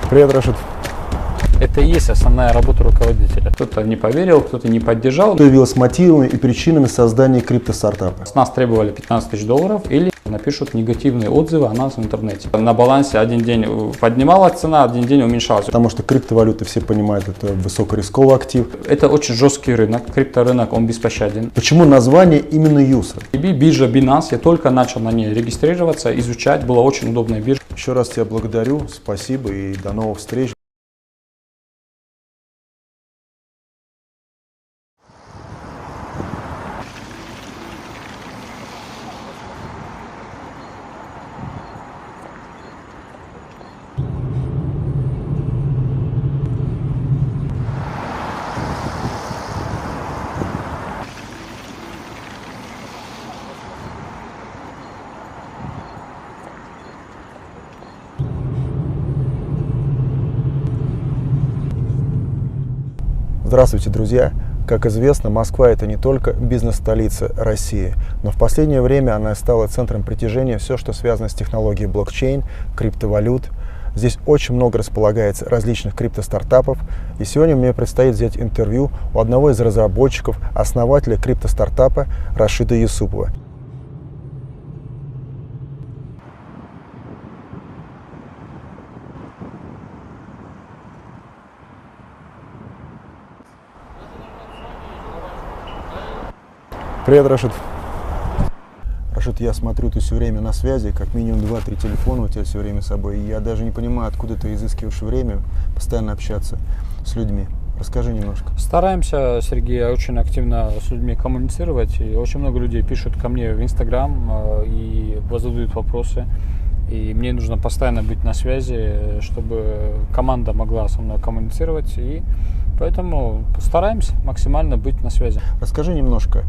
Привет, Рашид. Это и есть основная работа руководителя. Кто-то не поверил, кто-то не поддержал. Что явилось мотивами и причинами создания крипто-стартапа? С нас требовали 15 тысяч долларов или напишут негативные отзывы о нас в интернете. На балансе один день поднималась цена, один день уменьшалась. Потому что криптовалюты, все понимают, это высокорисковый актив. Это очень жесткий рынок, крипторынок, он беспощаден. Почему название именно юса? Биржа Binance, я только начал на ней регистрироваться, изучать, была очень удобная биржа. Еще раз тебя благодарю, спасибо и до новых встреч. Здравствуйте, друзья! Как известно, Москва – это не только бизнес-столица России, но в последнее время она стала центром притяжения все, что связано с технологией блокчейн, криптовалют. Здесь очень много располагается различных криптостартапов, и сегодня мне предстоит взять интервью у одного из разработчиков, основателя криптостартапа Рашида Юсупова. Привет, Рашид. Рашид, я смотрю, ты все время на связи, как минимум 2-3 телефона у тебя все время с собой. И я даже не понимаю, откуда ты изыскиваешь время постоянно общаться с людьми. Расскажи немножко. Стараемся, Сергей, очень активно с людьми коммуницировать. И очень много людей пишут ко мне в Инстаграм и задают вопросы. И мне нужно постоянно быть на связи, чтобы команда могла со мной коммуницировать. И поэтому стараемся максимально быть на связи. Расскажи немножко,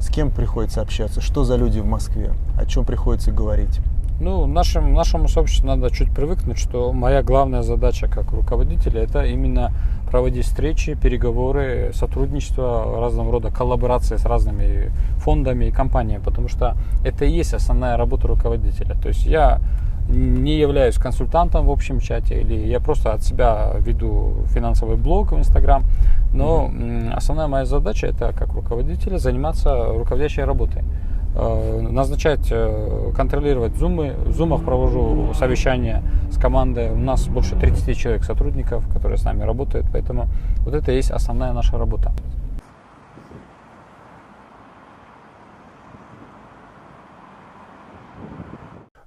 с кем приходится общаться, что за люди в Москве, о чем приходится говорить? Ну, нашему сообществу надо чуть привыкнуть, что моя главная задача как руководителя – это именно проводить встречи, переговоры, сотрудничество, разного рода коллаборации с разными фондами и компаниями, потому что это и есть основная работа руководителя. То есть я не являюсь консультантом в общем чате, или я просто от себя веду финансовый блог в Инстаграм, но основная моя задача – это как руководителя заниматься руководящей работой. Назначать, контролировать зумы. В зумах провожу совещания с командой. У нас больше 30 человек сотрудников, которые с нами работают, поэтому вот это и есть основная наша работа.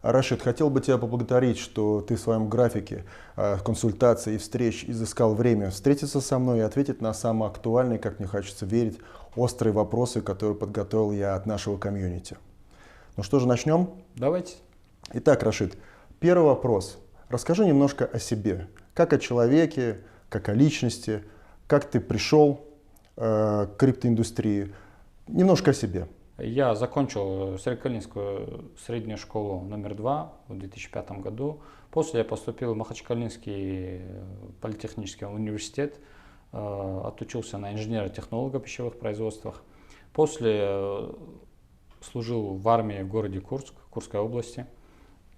Рашид, хотел бы тебя поблагодарить, что ты в своем графике консультаций и встреч изыскал время встретиться со мной и ответить на самые актуальные, как мне хочется верить, острые вопросы, которые подготовил я от нашего комьюнити. Ну что же, начнем? Давайте. Итак, Рашид, первый вопрос. Расскажи немножко о себе, как о человеке, как о личности, как ты пришел к криптоиндустрии. Немножко о себе. Я закончил Среднекалининскую среднюю школу номер 2 в 2005 году. После я поступил в Махачкалинский политехнический университет, отучился на инженера-технолога в пищевых производствах. После служил в армии в городе Курск, Курской области.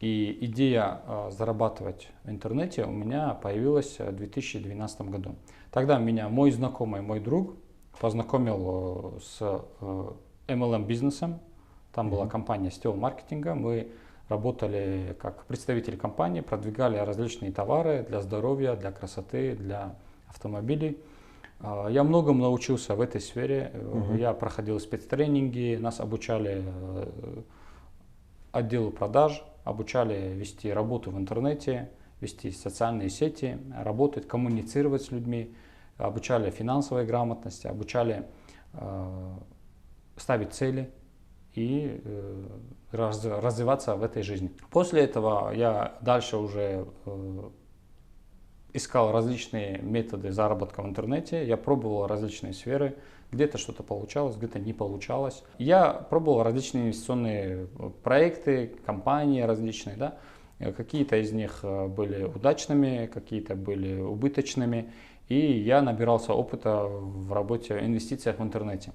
И идея зарабатывать в интернете у меня появилась в 2012 году. Тогда меня мой знакомый, мой друг познакомил с MLM-бизнесом. Там была компания сетевого маркетинга. Мы работали как представители компании, продвигали различные товары для здоровья, для красоты, для автомобилей. Я многому научился в этой сфере. Я проходил спецтренинги, нас обучали отделу продаж, обучали вести работу в интернете, вести социальные сети, работать, коммуницировать с людьми, обучали финансовой грамотности, обучали ставить цели и развиваться в этой жизни. После этого я дальше уже искал различные методы заработка в интернете, я пробовал различные сферы, где-то что-то получалось, где-то не получалось. Я пробовал различные инвестиционные проекты, компании различные, да? Какие-то из них были удачными, какие-то были убыточными, и я набирался опыта в работе, в инвестициях в интернете.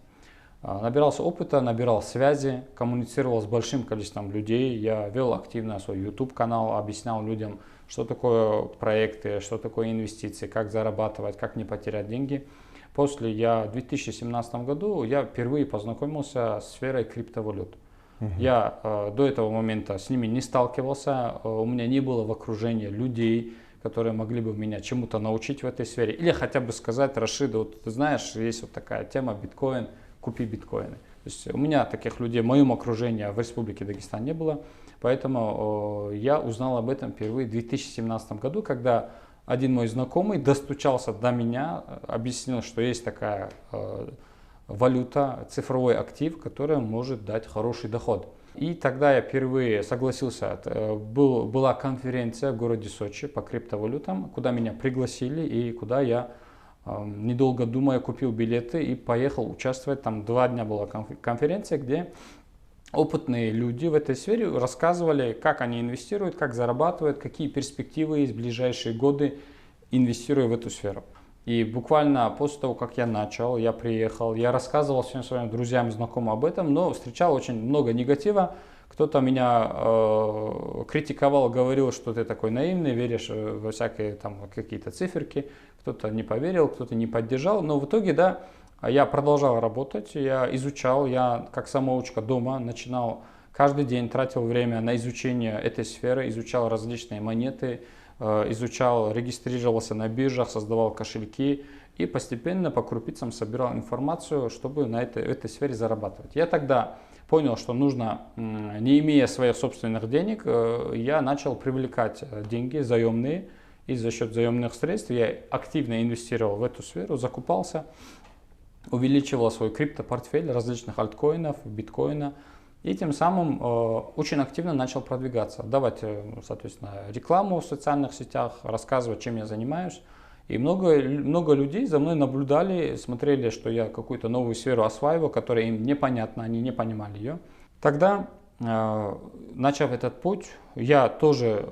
Набирался опыта, набирал связи, коммуницировал с большим количеством людей. Я вел активно свой YouTube-канал, объяснял людям, что такое проекты, что такое инвестиции, как зарабатывать, как не потерять деньги. После в 2017 году я впервые познакомился с сферой криптовалют. Я до этого момента с ними не сталкивался, у меня не было в окружении людей, которые могли бы меня чему-то научить в этой сфере. Или хотя бы сказать: Рашид, вот ты знаешь, есть вот такая тема биткоин, купи биткоины. То есть у меня таких людей в моем окружении в Республике Дагестан не было, поэтому я узнал об этом впервые в 2017 году, когда один мой знакомый достучался до меня, объяснил, что есть такая валюта, цифровой актив, который может дать хороший доход. И тогда я впервые согласился, была конференция в городе Сочи по криптовалютам, куда меня пригласили и куда я, недолго думая, купил билеты и поехал участвовать. Там 2 дня была конференция, где опытные люди в этой сфере рассказывали, как они инвестируют, как зарабатывают, какие перспективы есть в ближайшие годы, инвестируя в эту сферу. И буквально после того, как я начал, я приехал, я рассказывал всем своим друзьям, знакомым об этом, но встречал очень много негатива. Кто-то меня критиковал, говорил, что ты такой наивный, веришь во всякие там какие-то циферки. Кто-то не поверил, кто-то не поддержал. Но в итоге, да, я продолжал работать, я изучал, я как самоучка дома начинал каждый день, тратил время на изучение этой сферы, изучал различные монеты, изучал, регистрировался на биржах, создавал кошельки и постепенно по крупицам собирал информацию, чтобы на этой сфере зарабатывать. Я тогда понял, что нужно, не имея своих собственных денег, я начал привлекать деньги заемные, и за счет заемных средств я активно инвестировал в эту сферу, закупался, увеличивал свой криптопортфель различных альткоинов, биткоина. И тем самым очень активно начал продвигаться, давать, соответственно, рекламу в социальных сетях, рассказывать, чем я занимаюсь. И много людей за мной наблюдали, смотрели, что я какую-то новую сферу осваиваю, которая им непонятна, они не понимали ее. Тогда, начав этот путь, я тоже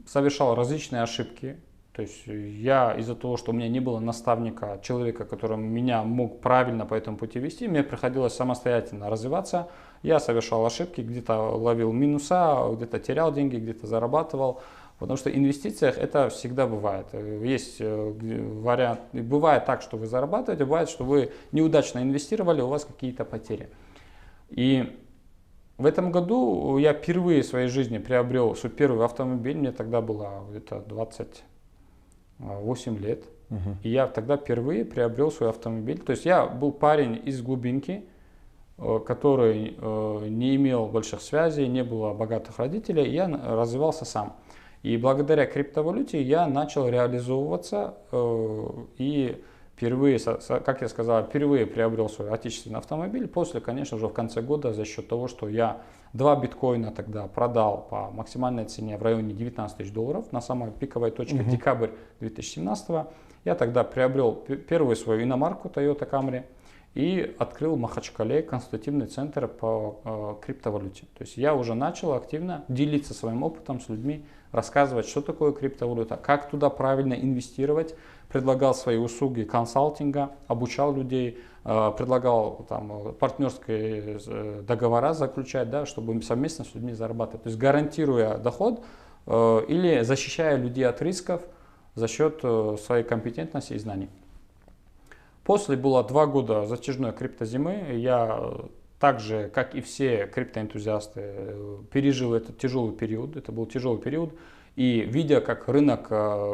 совершал различные ошибки. То есть я из-за того, что у меня не было наставника, человека, который меня мог правильно по этому пути вести, мне приходилось самостоятельно развиваться. Я совершал ошибки, где-то ловил минуса, где-то терял деньги, где-то зарабатывал. Потому что в инвестициях это всегда бывает. Есть вариант, бывает так, что вы зарабатываете, бывает, что вы неудачно инвестировали, у вас какие-то потери. И в этом году я впервые в своей жизни приобрел свой первый автомобиль, мне тогда было где-то 28 лет. И я тогда впервые приобрел свой автомобиль. То есть я был парень из глубинки, который не имел больших связей, не было богатых родителей, и я развивался сам. И благодаря криптовалюте я начал реализовываться и впервые, как я сказал, впервые приобрел свой отечественный автомобиль. После, конечно же, в конце года за счет того, что я 2 биткоина тогда продал по максимальной цене в районе 19 тысяч долларов на самой пиковой точке, декабрь 2017, я тогда приобрел первую свою иномарку Toyota Camry и открыл в Махачкале консультативный центр по криптовалюте. То есть я уже начал активно делиться своим опытом с людьми, рассказывать, что такое криптовалюта, как туда правильно инвестировать, предлагал свои услуги консалтинга, обучал людей, предлагал там партнерские договора заключать, да, чтобы совместно с людьми зарабатывать. То есть гарантируя доход или защищая людей от рисков за счет своей компетентности и знаний. После было 2 года затяжной криптозимы. Я так же, как и все криптоэнтузиасты, пережил этот тяжелый период. Это был тяжелый период. И видя, как рынок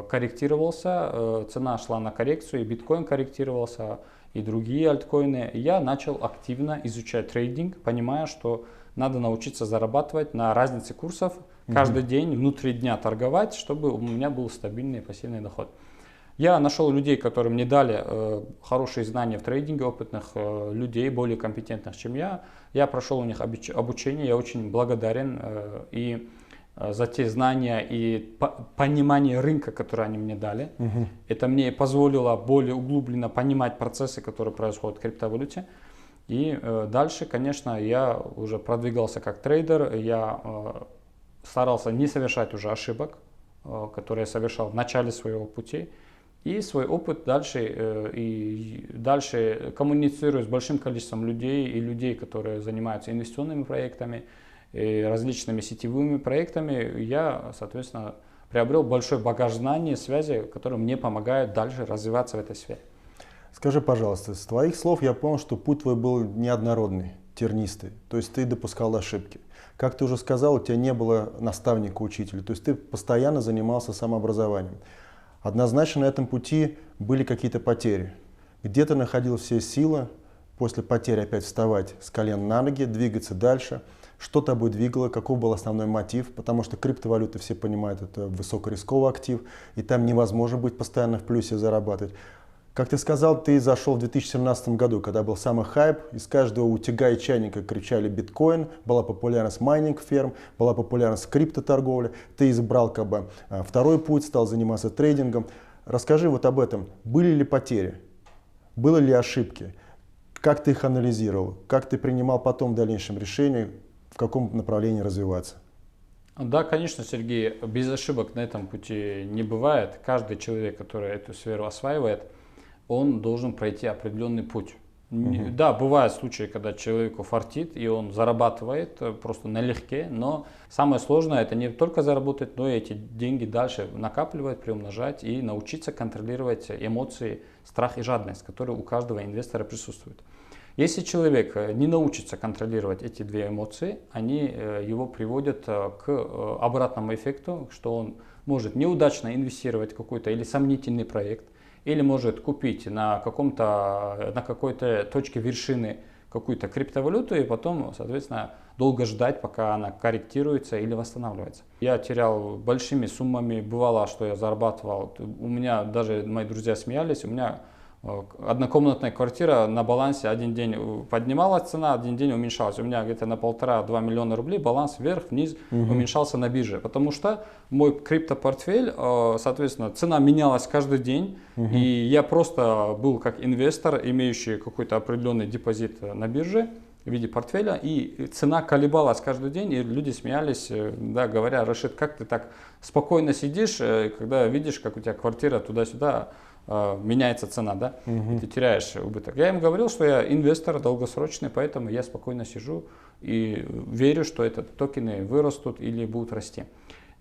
корректировался, цена шла на коррекцию, и биткоин корректировался, и другие альткоины, я начал активно изучать трейдинг, понимая, что надо научиться зарабатывать на разнице курсов, каждый день, внутри дня торговать, чтобы у меня был стабильный пассивный доход. Я нашел людей, которые мне дали хорошие знания в трейдинге, опытных людей, более компетентных, чем я. Я прошел у них обучение, я очень благодарен и за те знания и понимание рынка, которые они мне дали. Это мне позволило более углубленно понимать процессы, которые происходят в криптовалюте. И дальше, конечно, я уже продвигался как трейдер, я старался не совершать уже ошибок, которые я совершал в начале своего пути. И свой опыт дальше коммуницирую с большим количеством людей и людей, которые занимаются инвестиционными проектами. и различными сетевыми проектами, я, соответственно, приобрел большой багаж знаний, связи, которые мне помогают дальше развиваться в этой сфере. Скажи, пожалуйста, с твоих слов я понял, что путь твой был неоднородный, тернистый, то есть ты допускал ошибки. Как ты уже сказал, у тебя не было наставника, учителя, то есть ты постоянно занимался самообразованием. Однозначно на этом пути были какие-то потери. Где ты находил все силы после потери опять вставать с колен на ноги, двигаться дальше? Что тобой двигало, каков был основной мотив? Потому что криптовалюты, все понимают, это высокорисковый актив, и там невозможно быть постоянно в плюсе зарабатывать. Как ты сказал, ты зашел в 2017 году, когда был самый хайп, из каждого утюга и чайника кричали биткоин, была популярность майнинг-ферм, была популярность криптоторговли, ты избрал как бы второй путь, стал заниматься трейдингом. Расскажи вот об этом. Были ли потери? Были ли ошибки? Как ты их анализировал? Как ты принимал потом в дальнейшем решение, в каком направлении развиваться? Да, конечно, Сергей, без ошибок на этом пути не бывает. Каждый человек, который эту сферу осваивает, он должен пройти определенный путь. Да, бывают случаи, когда человеку фартит, и он зарабатывает просто налегке, но самое сложное это не только заработать, но и эти деньги дальше накапливать, приумножать и научиться контролировать эмоции, страх и жадность, которые у каждого инвестора присутствуют. Если человек не научится контролировать эти две эмоции, они его приводят к обратному эффекту, что он может неудачно инвестировать в какой-то или сомнительный проект, или может купить на какой-то точке вершины какую-то криптовалюту и потом, соответственно, долго ждать, пока она корректируется или восстанавливается. Я терял большими суммами, бывало, что я зарабатывал. У меня даже мои друзья смеялись, у меня однокомнатная квартира на балансе один день поднималась цена, один день уменьшалась. У меня где-то на 1,5–2 миллиона рублей баланс вверх-вниз уменьшался на бирже. Потому что мой криптопортфель, соответственно, цена менялась каждый день. И я просто был как инвестор, имеющий какой-то определенный депозит на бирже в виде портфеля. И цена колебалась каждый день, и люди смеялись, да, говоря: Рашид, как ты так спокойно сидишь, когда видишь, как у тебя квартира туда-сюда меняется цена, да, и ты теряешь убыток. Я им говорил, что я инвестор долгосрочный, поэтому я спокойно сижу и верю, что эти токены вырастут или будут расти.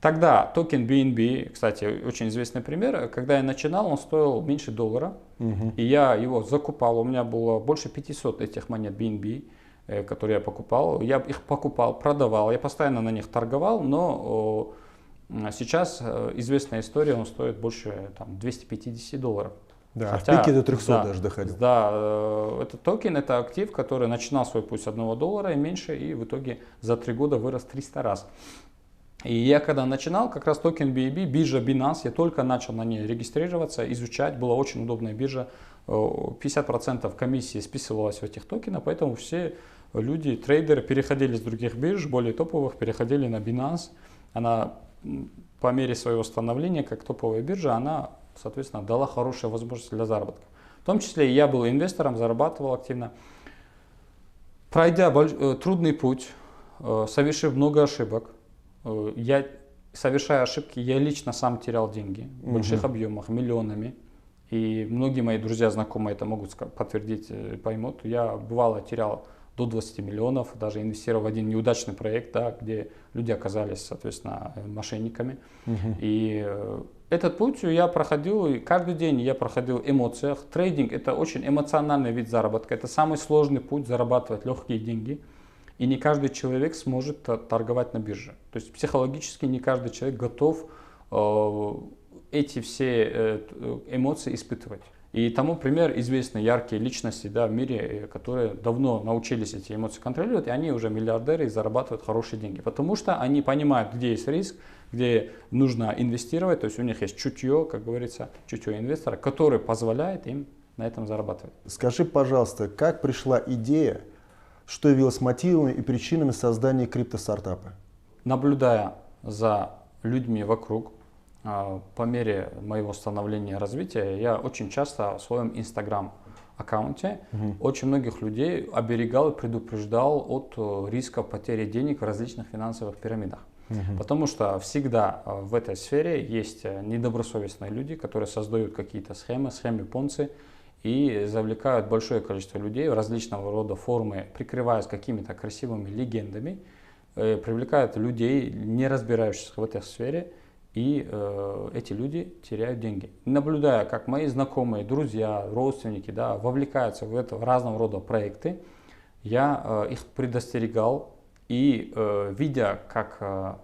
Тогда токен BNB, кстати, очень известный пример, когда я начинал, он стоил меньше $1, и я его закупал, у меня было больше 500 этих монет BNB, которые я покупал. Я их покупал, продавал, я постоянно на них торговал, но сейчас известная история, он стоит больше $250. Да, хотя, в пике до 300 да, даже доходил. Да, этот токен, это актив, который начинал свой путь с $1 и меньше, и в итоге за 3 года вырос 300 раз. И я когда начинал, как раз токен BNB, биржа Binance, я только начал на ней регистрироваться, изучать, была очень удобная биржа, 50% комиссии списывалось в этих токенах, поэтому все люди, трейдеры переходили с других бирж, более топовых, переходили на Binance. Она по мере своего становления, как топовая биржа, она, соответственно, дала хорошие возможности для заработка. В том числе и я был инвестором, зарабатывал активно. Пройдя трудный путь, совершив много ошибок, совершая ошибки, я лично сам терял деньги в больших объемах, миллионами. И многие мои друзья, знакомые это могут подтвердить, поймут. Я бывало терял до 20 миллионов, даже инвестировал в один неудачный проект, да, где люди оказались, соответственно, мошенниками. И этот путь я проходил, и каждый день я проходил в эмоциях. Трейдинг – это очень эмоциональный вид заработка, это самый сложный путь зарабатывать легкие деньги. И не каждый человек сможет торговать на бирже. То есть психологически не каждый человек готов эти все эмоции испытывать. И тому пример известны яркие личности, да, в мире, которые давно научились эти эмоции контролировать, и они уже миллиардеры и зарабатывают хорошие деньги. Потому что они понимают, где есть риск, где нужно инвестировать, то есть у них есть чутье, как говорится, чутье инвестора, которое позволяет им на этом зарабатывать. Скажи, пожалуйста, как пришла идея, что явилось мотивами и причинами создания криптостартапа? Наблюдая за людьми вокруг, по мере моего становления и развития, я очень часто в своем Instagram-аккаунте очень многих людей оберегал и предупреждал от риска потери денег в различных финансовых пирамидах. Потому что всегда в этой сфере есть недобросовестные люди, которые создают какие-то схемы Понци, и завлекают большое количество людей в различного рода формы, прикрываясь какими-то красивыми легендами, привлекают людей, не разбирающихся в этой сфере, и эти люди теряют деньги. Наблюдая, как мои знакомые, друзья, родственники, да, вовлекаются в это разного рода проекты, я их предостерегал, и видя, как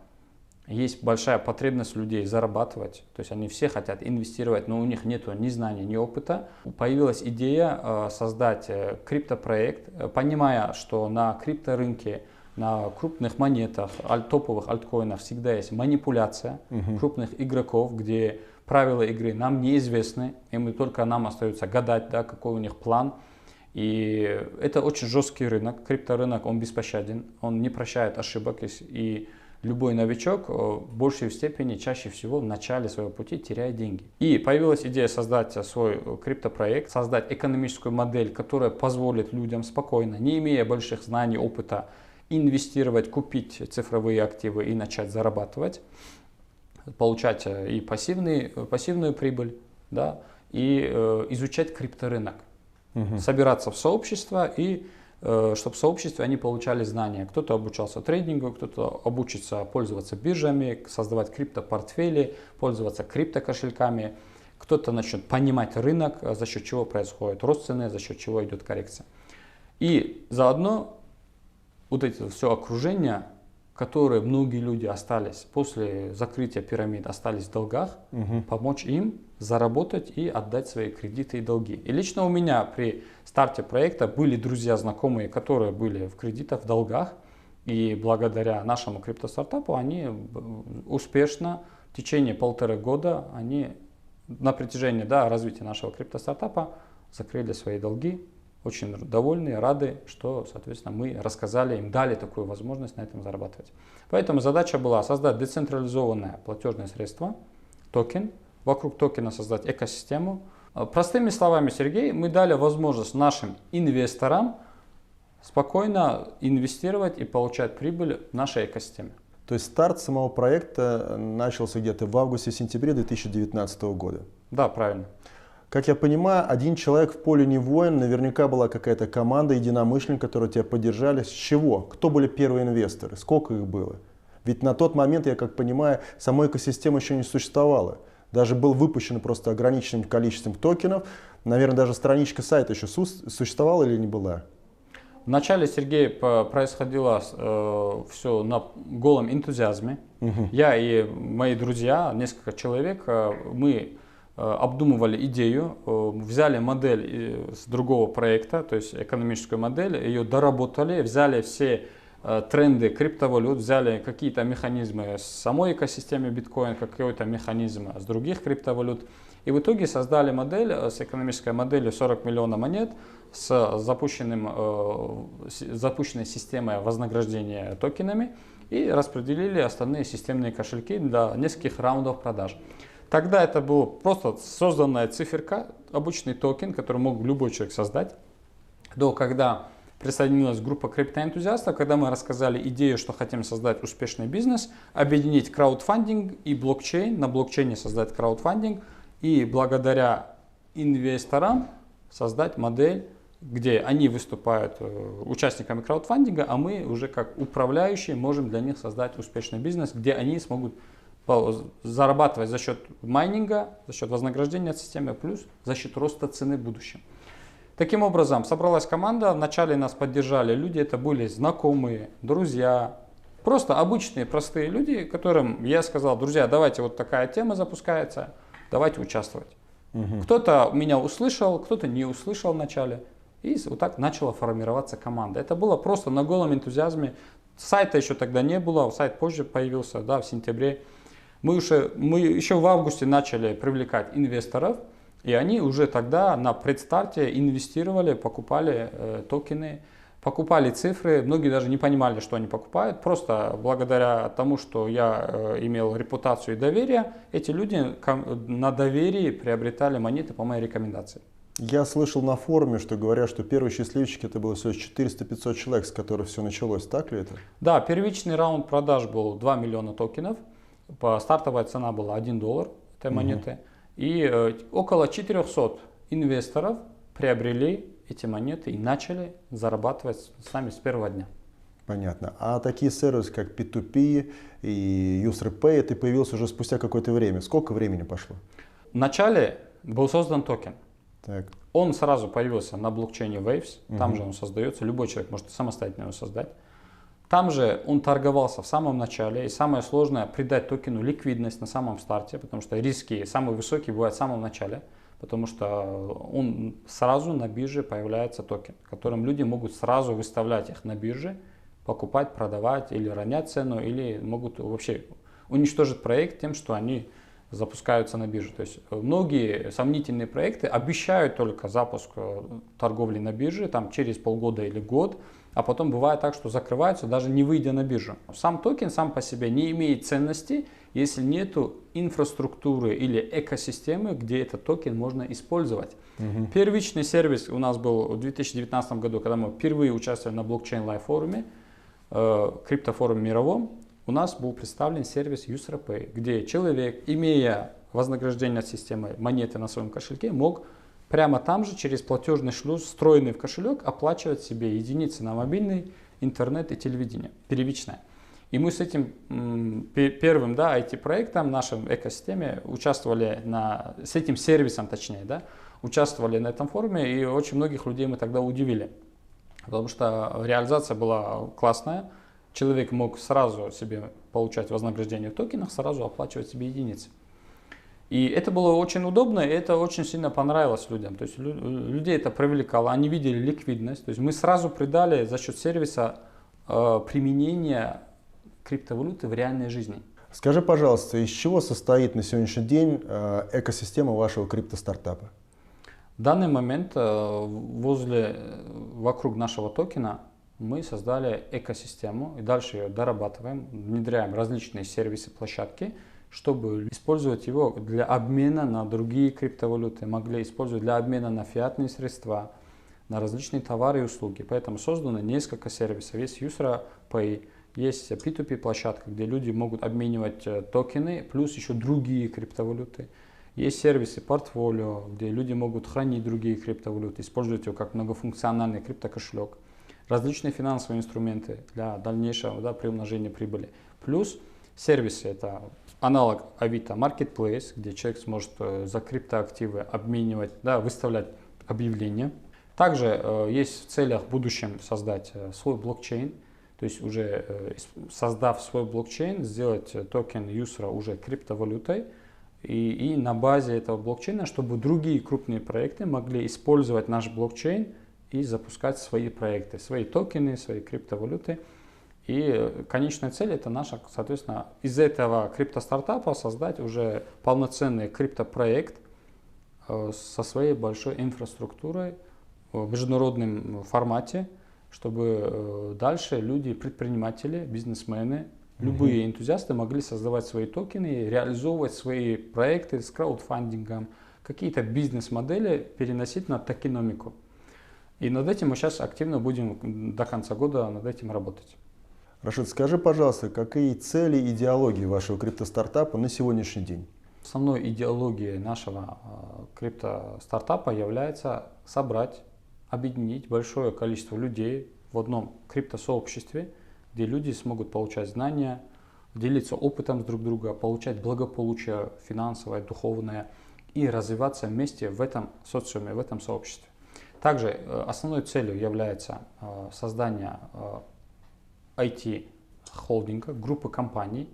есть большая потребность людей зарабатывать, то есть они все хотят инвестировать, но у них нет ни знаний, ни опыта, появилась идея создать криптопроект, понимая, что на крипторынке, на крупных монетах, топовых альткоинах всегда есть манипуляция крупных игроков, где правила игры нам неизвестны, и нам остается гадать, да, какой у них план. И это очень жесткий рынок, крипторынок, он беспощаден, он не прощает ошибок, и любой новичок в большей степени, чаще всего в начале своего пути теряет деньги. И появилась идея создать свой криптопроект, создать экономическую модель, которая позволит людям спокойно, не имея больших знаний, опыта, инвестировать, купить цифровые активы и начать зарабатывать, получать и пассивную прибыль, да, и изучать крипторынок, собираться в сообщество, и чтобы в сообществе они получали знания. Кто-то обучался трейдингу, кто-то обучится пользоваться биржами, создавать криптопортфели, пользоваться криптокошельками, кто-то начнет понимать рынок, за счет чего происходит рост цены, за счет чего идет коррекция. И заодно вот это все окружение, которые многие люди остались после закрытия пирамид, остались в долгах, помочь им заработать и отдать свои кредиты и долги. И лично у меня при старте проекта были друзья, знакомые, которые были в кредитах, в долгах, и благодаря нашему криптостартапу они успешно в течение 1,5 года, они на протяжении развития нашего криптостартапа закрыли свои долги. Очень довольны, рады, что, соответственно, мы рассказали им, дали такую возможность на этом зарабатывать. Поэтому задача была создать децентрализованное платежное средство, токен, вокруг токена создать экосистему. Простыми словами, Сергей, мы дали возможность нашим инвесторам спокойно инвестировать и получать прибыль в нашей экосистеме. То есть старт самого проекта начался где-то в августе-сентябре 2019 года? Да, правильно. Как я понимаю, один человек в поле не воин, наверняка была какая-то команда единомышленников, которые тебя поддержали. С чего? Кто были первые инвесторы? Сколько их было? Ведь на тот момент, я как понимаю, самой экосистемы еще не существовало. Даже был выпущен просто ограниченным количеством токенов. Наверное, даже страничка сайта еще существовала или не была? Вначале, Сергей, происходило все на голом энтузиазме. Я и мои друзья, несколько человек, мы обдумывали идею, взяли модель с другого проекта, то есть экономическую модель, ее доработали, взяли все тренды криптовалют, взяли какие-то механизмы с самой экосистемы биткоин, какой-то механизм с других криптовалют. И в итоге создали модель с экономической моделью 40 миллионов монет с запущенной системой вознаграждения токенами и распределили остальные системные кошельки для нескольких раундов продаж. Тогда это была просто созданная циферка, обычный токен, который мог любой человек создать. Когда присоединилась группа криптоэнтузиастов, когда мы рассказали идею, что хотим создать успешный бизнес, объединить краудфандинг и блокчейн, на блокчейне создать краудфандинг и благодаря инвесторам создать модель, где они выступают участниками краудфандинга, а мы уже как управляющие можем для них создать успешный бизнес, где они смогут зарабатывать за счет майнинга, за счет вознаграждения от системы, плюс за счет роста цены в будущем. Таким образом, собралась команда, вначале нас поддержали люди, это были знакомые, друзья, просто обычные, простые люди, которым я сказал: друзья, давайте, вот такая тема запускается, давайте участвовать. Кто-то меня услышал, кто-то не услышал вначале, и вот так начала формироваться команда. Это было просто на голом энтузиазме, сайта еще тогда не было, сайт позже появился, в сентябре. Мы еще в августе начали привлекать инвесторов, и они уже тогда на предстарте инвестировали, покупали токены, покупали цифры. Многие даже не понимали, что они покупают. Просто благодаря тому, что я имел репутацию и доверие, эти люди на доверии приобретали монеты по моей рекомендации. Я слышал на форуме, что говорят, что первый счастливчик это было всего 400-500 человек, с которых все началось. Так ли это? Да, первичный раунд продаж был 2 миллиона токенов. Стартовая цена была $1 этой монеты. И около 400 инвесторов приобрели эти монеты и начали зарабатывать с нами с первого дня. Понятно. А такие сервисы, как P2P и UserPay, это появился уже спустя какое-то время. Сколько времени пошло? Вначале был создан токен. Так. Он сразу появился на блокчейне Waves, там же он создается, любой человек может самостоятельно его создать. Там же он торговался в самом начале, и самое сложное придать токену ликвидность на самом старте, потому что риски самые высокие бывают в самом начале, потому что он сразу на бирже появляется токен, которым люди могут сразу выставлять их на бирже, покупать, продавать или ронять цену, или могут вообще уничтожить проект тем, что они запускаются на бирже. То есть многие сомнительные проекты обещают только запуск торговли на бирже там, через полгода или год, а потом бывает так, что закрываются, даже не выйдя на биржу. Сам токен сам по себе не имеет ценности, если нет инфраструктуры или экосистемы, где этот токен можно использовать. Первичный сервис у нас был в 2019 году, когда мы впервые участвовали на блокчейн Live форуме, криптофоруме мировом. У нас был представлен сервис UserPay, где человек, имея вознаграждение от системы монеты на своем кошельке, мог прямо там же через платежный шлюз, встроенный в кошелек, оплачивать себе единицы на мобильный, интернет и телевидение, первичное. И мы с этим первым IT-проектом в нашей экосистеме участвовали, с этим сервисом точнее, участвовали на этом форуме, и очень многих людей мы тогда удивили, потому что реализация была классная. Человек мог сразу себе получать вознаграждение в токенах, сразу оплачивать себе единицы. И это было очень удобно, и это очень сильно понравилось людям. То есть людей это привлекало, они видели ликвидность. То есть мы сразу придали за счет сервиса применение криптовалюты в реальной жизни. Скажи, пожалуйста, из чего состоит на сегодняшний день экосистема вашего криптостартапа? В данный момент вокруг нашего токена мы создали экосистему и дальше ее дорабатываем, внедряем различные сервисы, площадки, чтобы использовать его для обмена на другие криптовалюты, могли использовать для обмена на фиатные средства, на различные товары и услуги. Поэтому создано несколько сервисов. Есть UserPay, есть P2P площадка, где люди могут обменивать токены, плюс еще другие криптовалюты. Есть сервисы портфолио, где люди могут хранить другие криптовалюты, использовать его как многофункциональный криптокошелек. Различные финансовые инструменты для дальнейшего приумножения прибыли. Плюс сервисы, это аналог Авито Marketplace, где человек сможет за криптоактивы обменивать, выставлять объявления. Также есть в целях в будущем создать свой блокчейн, то есть уже создав свой блокчейн, сделать токен юсера уже криптовалютой. И на базе этого блокчейна, чтобы другие крупные проекты могли использовать наш блокчейн и запускать свои проекты, свои токены, свои криптовалюты. И конечная цель это наша, соответственно, из этого криптостартапа создать уже полноценный криптопроект со своей большой инфраструктурой в международном формате, чтобы дальше люди, предприниматели, бизнесмены, любые энтузиасты могли создавать свои токены, реализовывать свои проекты с краудфандингом, какие-то бизнес-модели переносить на токеномику. И над этим мы сейчас активно будем до конца года над этим работать. Рашид, скажи, пожалуйста, какие цели и идеологии вашего криптостартапа на сегодняшний день? Основной идеологией нашего криптостартапа является собрать, объединить большое количество людей в одном криптосообществе, где люди смогут получать знания, делиться опытом с друг другом, получать благополучие финансовое, духовное и развиваться вместе в этом социуме, в этом сообществе. Также основной целью является создание IT-холдинга, группы компаний.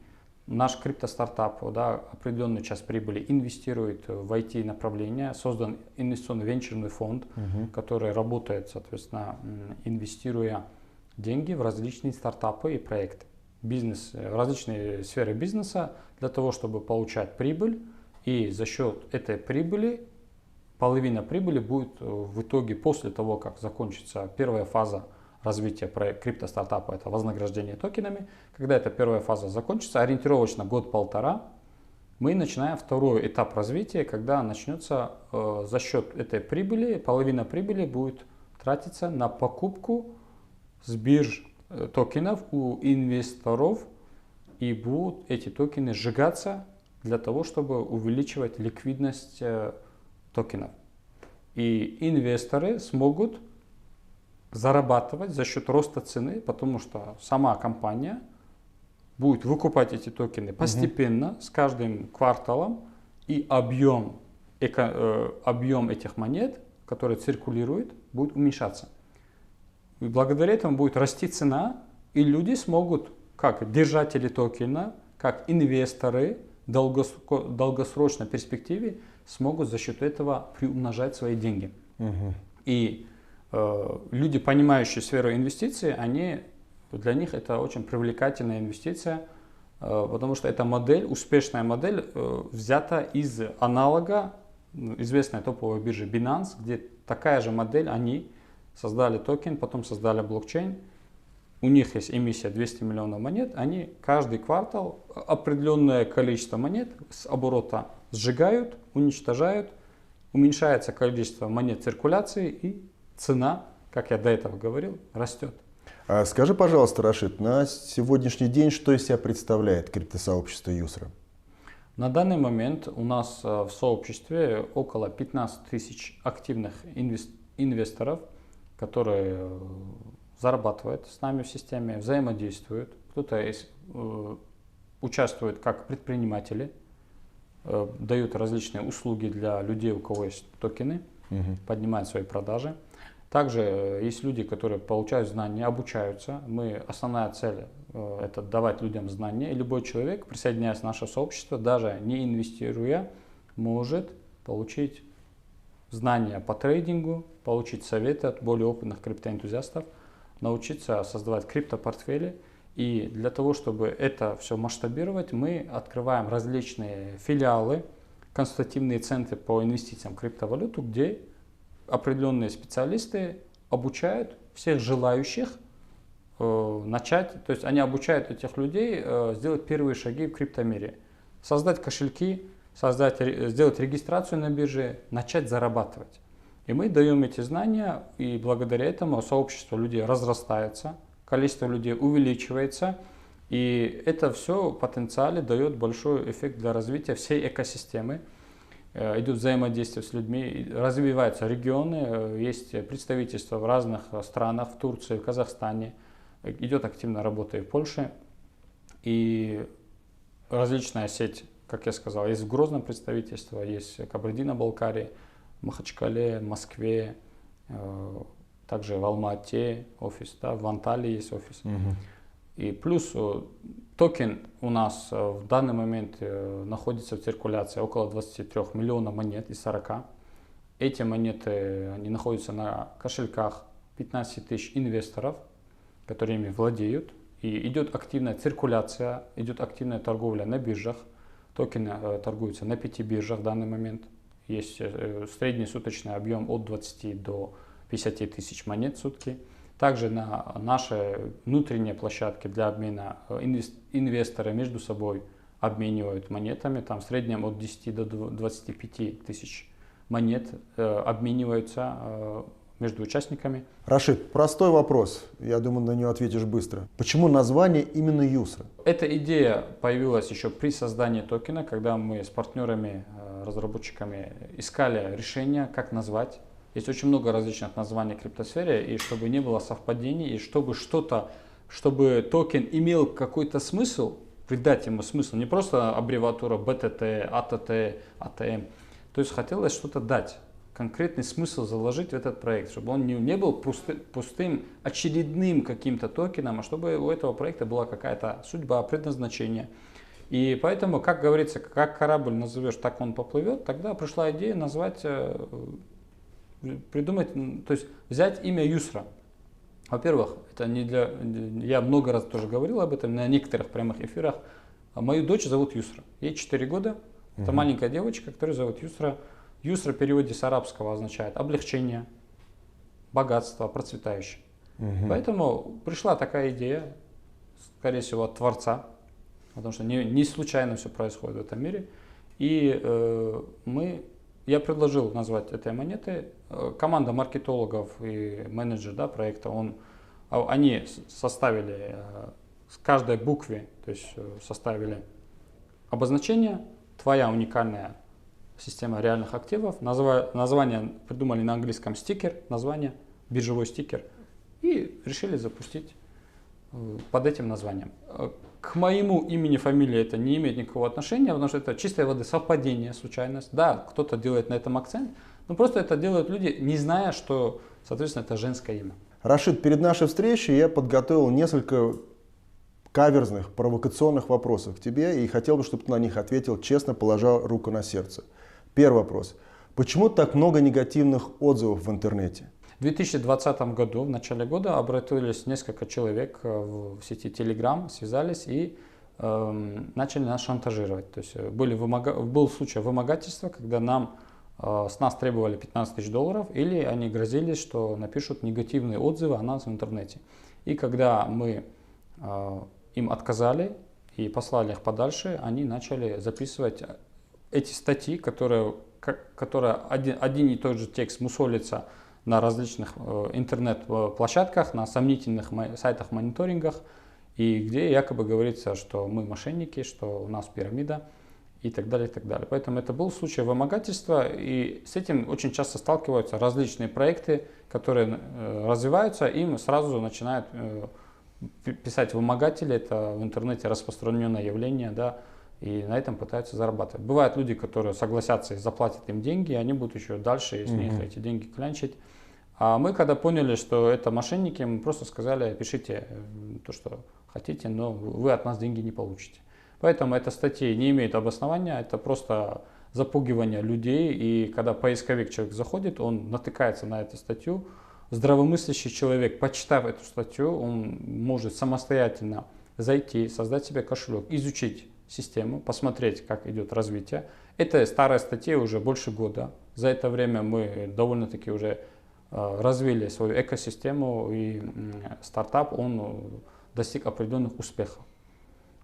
Наш криптостартап определенную часть прибыли инвестирует в IT-направление. Создан инвестиционный венчурный фонд, который работает, соответственно, инвестируя деньги в различные стартапы и проекты. Различные сферы бизнеса для того, чтобы получать прибыль. И за счет этой прибыли, половина прибыли будет в итоге после того, как закончится первая фаза развития криптостартапа, это вознаграждение токенами. Когда эта первая фаза закончится, ориентировочно год-полтора, мы начинаем второй этап развития, когда начнется за счет этой прибыли, половина прибыли будет тратиться на покупку с бирж токенов у инвесторов, и будут эти токены сжигаться для того, чтобы увеличивать ликвидность токенов. И инвесторы смогут зарабатывать за счет роста цены, потому что сама компания будет выкупать эти токены постепенно, с каждым кварталом, и объем этих монет, которые циркулируют, будет уменьшаться. И благодаря этому будет расти цена, и люди смогут, как держатели токена, как инвесторы в долгосрочной перспективе, смогут за счет этого приумножать свои деньги. И люди, понимающие сферу инвестиций, для них это очень привлекательная инвестиция, потому что эта модель, успешная модель, взята из аналога известной топовой биржи Binance, где такая же модель, они создали токен, потом создали блокчейн. У них есть эмиссия 200 миллионов монет, они каждый квартал определенное количество монет с оборота сжигают, уничтожают, уменьшается количество монет циркуляции, и цена, как я до этого говорил, растет. Скажи, пожалуйста, Рашид, на сегодняшний день что из себя представляет криптосообщество Юсра? На данный момент у нас в сообществе около 15 тысяч активных инвесторов, которые зарабатывают с нами в системе, взаимодействуют. Кто-то участвует как предприниматели, дают различные услуги для людей, у кого есть токены, поднимают свои продажи. Также есть люди, которые получают знания, обучаются. Основная цель это давать людям знания. И любой человек, присоединяясь в наше сообщество, даже не инвестируя, может получить знания по трейдингу, получить советы от более опытных криптоэнтузиастов, научиться создавать криптопортфели. И для того, чтобы это все масштабировать, мы открываем различные филиалы, консультативные центры по инвестициям в криптовалюту, где определенные специалисты обучают всех желающих начать, то есть они обучают этих людей сделать первые шаги в криптомире, создать кошельки, сделать регистрацию на бирже, начать зарабатывать. И мы даем эти знания, и благодаря этому сообщество людей разрастается, количество людей увеличивается, и это все в потенциале дает большой эффект для развития всей экосистемы. Идет взаимодействие с людьми, развиваются регионы, есть представительства в разных странах, в Турции, в Казахстане, идет активная работа и в Польше. И различная сеть, как я сказал, есть в Грозном представительство, есть в Кабардино-Балкарии, Махачкале, Москве, также в Алма-Ате офис, да, в Анталии есть офис. И плюс токен у нас в данный момент находится в циркуляции около 23 миллионов монет из 40. Эти монеты они находятся на кошельках 15 тысяч инвесторов, которые ими владеют. И идет активная циркуляция, идет активная торговля на биржах. Токены торгуются на 5 биржах в данный момент. Есть средний суточный объем от 20 до 50 тысяч монет в сутки. Также на нашей внутренней площадке для обмена инвесторы между собой обменивают монетами. Там в среднем от 10 до 25 тысяч монет обмениваются между участниками. Рашид, простой вопрос. Я думаю, на него ответишь быстро. Почему название именно Юсра? Эта идея появилась еще при создании токена, когда мы с партнерами, разработчиками искали решение, как назвать. Есть очень много различных названий в криптосфере, и чтобы не было совпадений, и чтобы токен имел какой-то смысл, придать ему смысл, не просто аббревиатура BTT, ATT, ATM. То есть хотелось что-то дать, конкретный смысл заложить в этот проект, чтобы он не был пустым очередным каким-то токеном, а чтобы у этого проекта была какая-то судьба, предназначение. И поэтому, как говорится, как корабль назовешь, так он поплывет, тогда пришла идея назвать, придумать, то есть взять имя Юсра. Во-первых, это не для, я много раз тоже говорил об этом на некоторых прямых эфирах. Мою дочь зовут Юсра, ей 4 года, это маленькая девочка, которую зовут Юсра. Юсра в переводе с арабского означает облегчение, богатство, процветающее. Поэтому пришла такая идея, скорее всего, от Творца, потому что не случайно все происходит в этом мире. И я предложил назвать этой монетой. Команда маркетологов и менеджер проекта, они составили с каждой буквы, то есть составили обозначение, твоя уникальная система реальных активов. Название придумали на английском стикер, название, биржевой стикер. и решили запустить под этим названием. К моему имени, фамилии это не имеет никакого отношения, потому что это чистой воды совпадение, случайность. Да, кто-то делает на этом акцент, но просто это делают люди, не зная, что, соответственно, это женское имя. Рашид, перед нашей встречей я подготовил несколько каверзных, провокационных вопросов к тебе и хотел бы, чтобы ты на них ответил, честно положа руку на сердце. Первый вопрос. Почему так много негативных отзывов в интернете? В 2020 году, в начале года, обратились несколько человек в сети Telegram, связались и начали нас шантажировать. То есть был случай вымогательства, когда с нас требовали 15 тысяч долларов, или они грозились, что напишут негативные отзывы о нас в интернете. И когда мы им отказали и послали их подальше, они начали записывать эти статьи, которые один и тот же текст мусолится на различных интернет-площадках, на сомнительных сайтах мониторингах, и где якобы говорится, что мы мошенники, что у нас пирамида и так далее, и так далее. Поэтому это был случай вымогательства, и с этим очень часто сталкиваются различные проекты, которые развиваются, им сразу начинают писать вымогатели, это в интернете распространенное явление, да, и на этом пытаются зарабатывать. Бывают люди, которые согласятся и заплатят им деньги, и они будут еще дальше с них эти деньги клянчить. А мы, когда поняли, что это мошенники, мы просто сказали: пишите то, что хотите, но вы от нас деньги не получите. Поэтому эта статья не имеет обоснования, это просто запугивание людей, и когда поисковик человек заходит, он натыкается на эту статью. Здравомыслящий человек, почитав эту статью, он может самостоятельно зайти, создать себе кошелек, изучить систему, посмотреть, как идет развитие. Это старая статья уже больше года. За это время мы довольно-таки уже развили свою экосистему, и стартап, он достиг определенных успехов.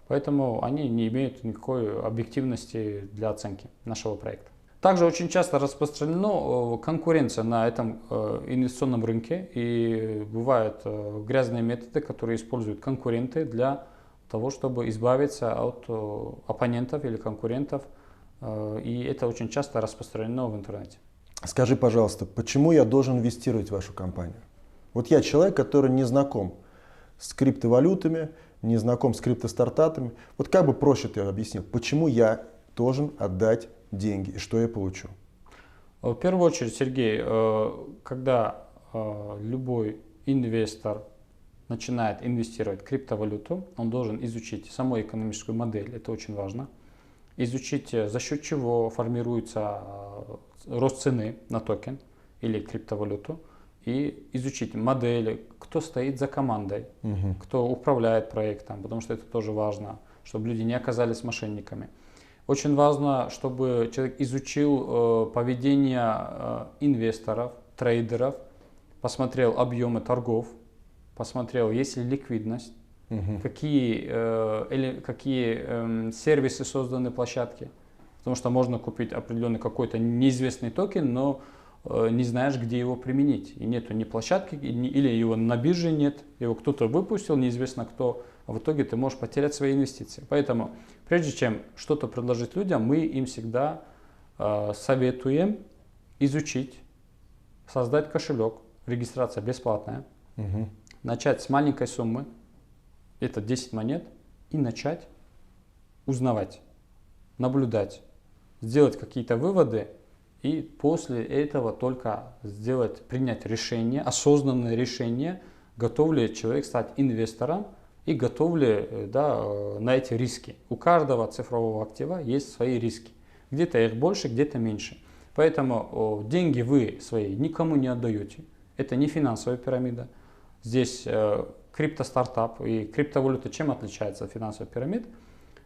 Поэтому они не имеют никакой объективности для оценки нашего проекта. Также очень часто распространена конкуренция на этом инвестиционном рынке, и бывают грязные методы, которые используют конкуренты для того, чтобы избавиться от оппонентов или конкурентов, и это очень часто распространено в интернете. Скажи, пожалуйста, почему я должен инвестировать в вашу компанию? Вот я человек, который не знаком с криптовалютами, не знаком с криптостартапами. Вот как бы проще ты объяснил, почему я должен отдать деньги и что я получу? В первую очередь, Сергей, когда любой инвестор начинает инвестировать в криптовалюту, он должен изучить саму экономическую модель, это очень важно. Изучить, за счет чего формируется рост цены на токен или криптовалюту, и изучить модели, кто стоит за командой, кто управляет проектом, потому что это тоже важно, чтобы люди не оказались мошенниками. Очень важно, чтобы человек изучил поведение инвесторов, трейдеров, посмотрел объемы торгов, посмотрел, есть ли ликвидность, какие сервисы созданы площадки. Потому что можно купить определенный какой-то неизвестный токен, но не знаешь, где его применить. И нету ни площадки, или его на бирже нет, его кто-то выпустил, неизвестно кто, а в итоге ты можешь потерять свои инвестиции. Поэтому, прежде чем что-то предложить людям, мы им всегда советуем изучить, создать кошелек, регистрация бесплатная, начать с маленькой суммы, это 10 монет, и начать узнавать, наблюдать, сделать какие-то выводы, и после этого только принять решение, осознанное решение, готов ли человек стать инвестором и готов ли на эти риски. У каждого цифрового актива есть свои риски. Где-то их больше, где-то меньше. Поэтому деньги вы свои никому не отдаете. Это не финансовая пирамида. Здесь криптостартап и криптовалюта чем отличается от финансовой пирамиды?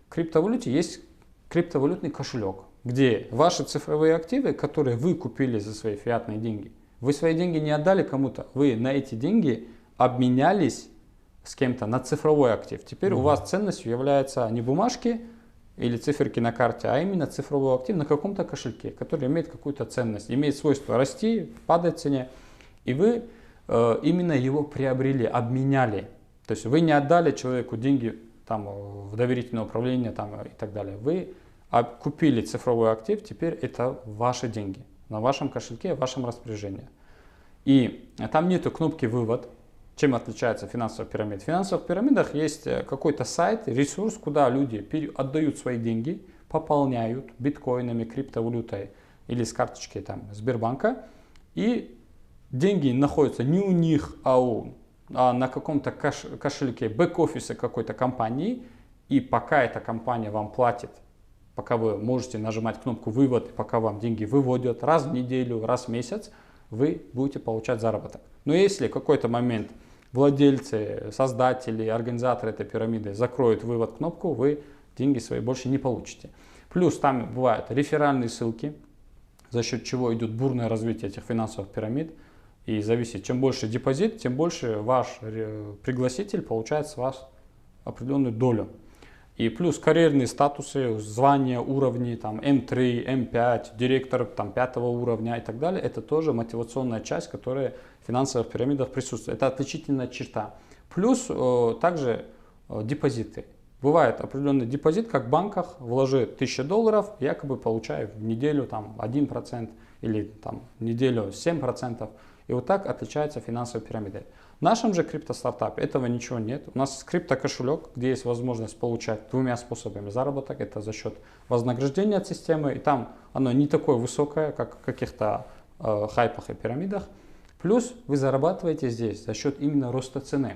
В криптовалюте есть криптовалютный кошелек, где ваши цифровые активы, которые вы купили за свои фиатные деньги, вы свои деньги не отдали кому-то, вы на эти деньги обменялись с кем-то на цифровой актив. Теперь у вас ценностью являются не бумажки или циферки на карте, а именно цифровой актив на каком-то кошельке, который имеет какую-то ценность, имеет свойство расти, падать в цене, и вы именно его приобрели, обменяли. То есть вы не отдали человеку деньги в доверительное управление и так далее. Вы купили цифровой актив, теперь это ваши деньги на вашем кошельке, в вашем распоряжении. И там нету кнопки «Вывод». Чем отличается финансовая пирамида? В финансовых пирамидах есть какой-то сайт, ресурс, куда люди отдают свои деньги, пополняют биткоинами, криптовалютой или с карточки там, Сбербанка. И деньги находятся не у них, а на каком-то кошельке бэк-офиса какой-то компании. И пока эта компания вам платит, пока вы можете нажимать кнопку «Вывод», пока вам деньги выводят раз в неделю, раз в месяц, вы будете получать заработок. Но если в какой-то момент владельцы, создатели, организаторы этой пирамиды закроют вывод кнопку, вы деньги свои больше не получите. Плюс там бывают реферальные ссылки, за счет чего идет бурное развитие этих финансовых пирамид. И зависит, чем больше депозит, тем больше ваш пригласитель получает с вас определенную долю. И плюс карьерные статусы, звания, уровни, там М3, М5, директор там, 5-го уровня и так далее. Это тоже мотивационная часть, которая в финансовых пирамидах присутствует. Это отличительная черта. Плюс также депозиты. Бывает определенный депозит, как в банках, вложи $1000, якобы получаю в неделю там, 1% или там, в неделю 7%. И вот так отличается финансовая пирамида. В нашем же криптостартапе этого ничего нет. У нас криптокошелек, где есть возможность получать двумя способами заработок. Это за счет вознаграждения от системы. И там оно не такое высокое, как в каких-то хайпах и пирамидах. Плюс вы зарабатываете здесь за счет именно роста цены.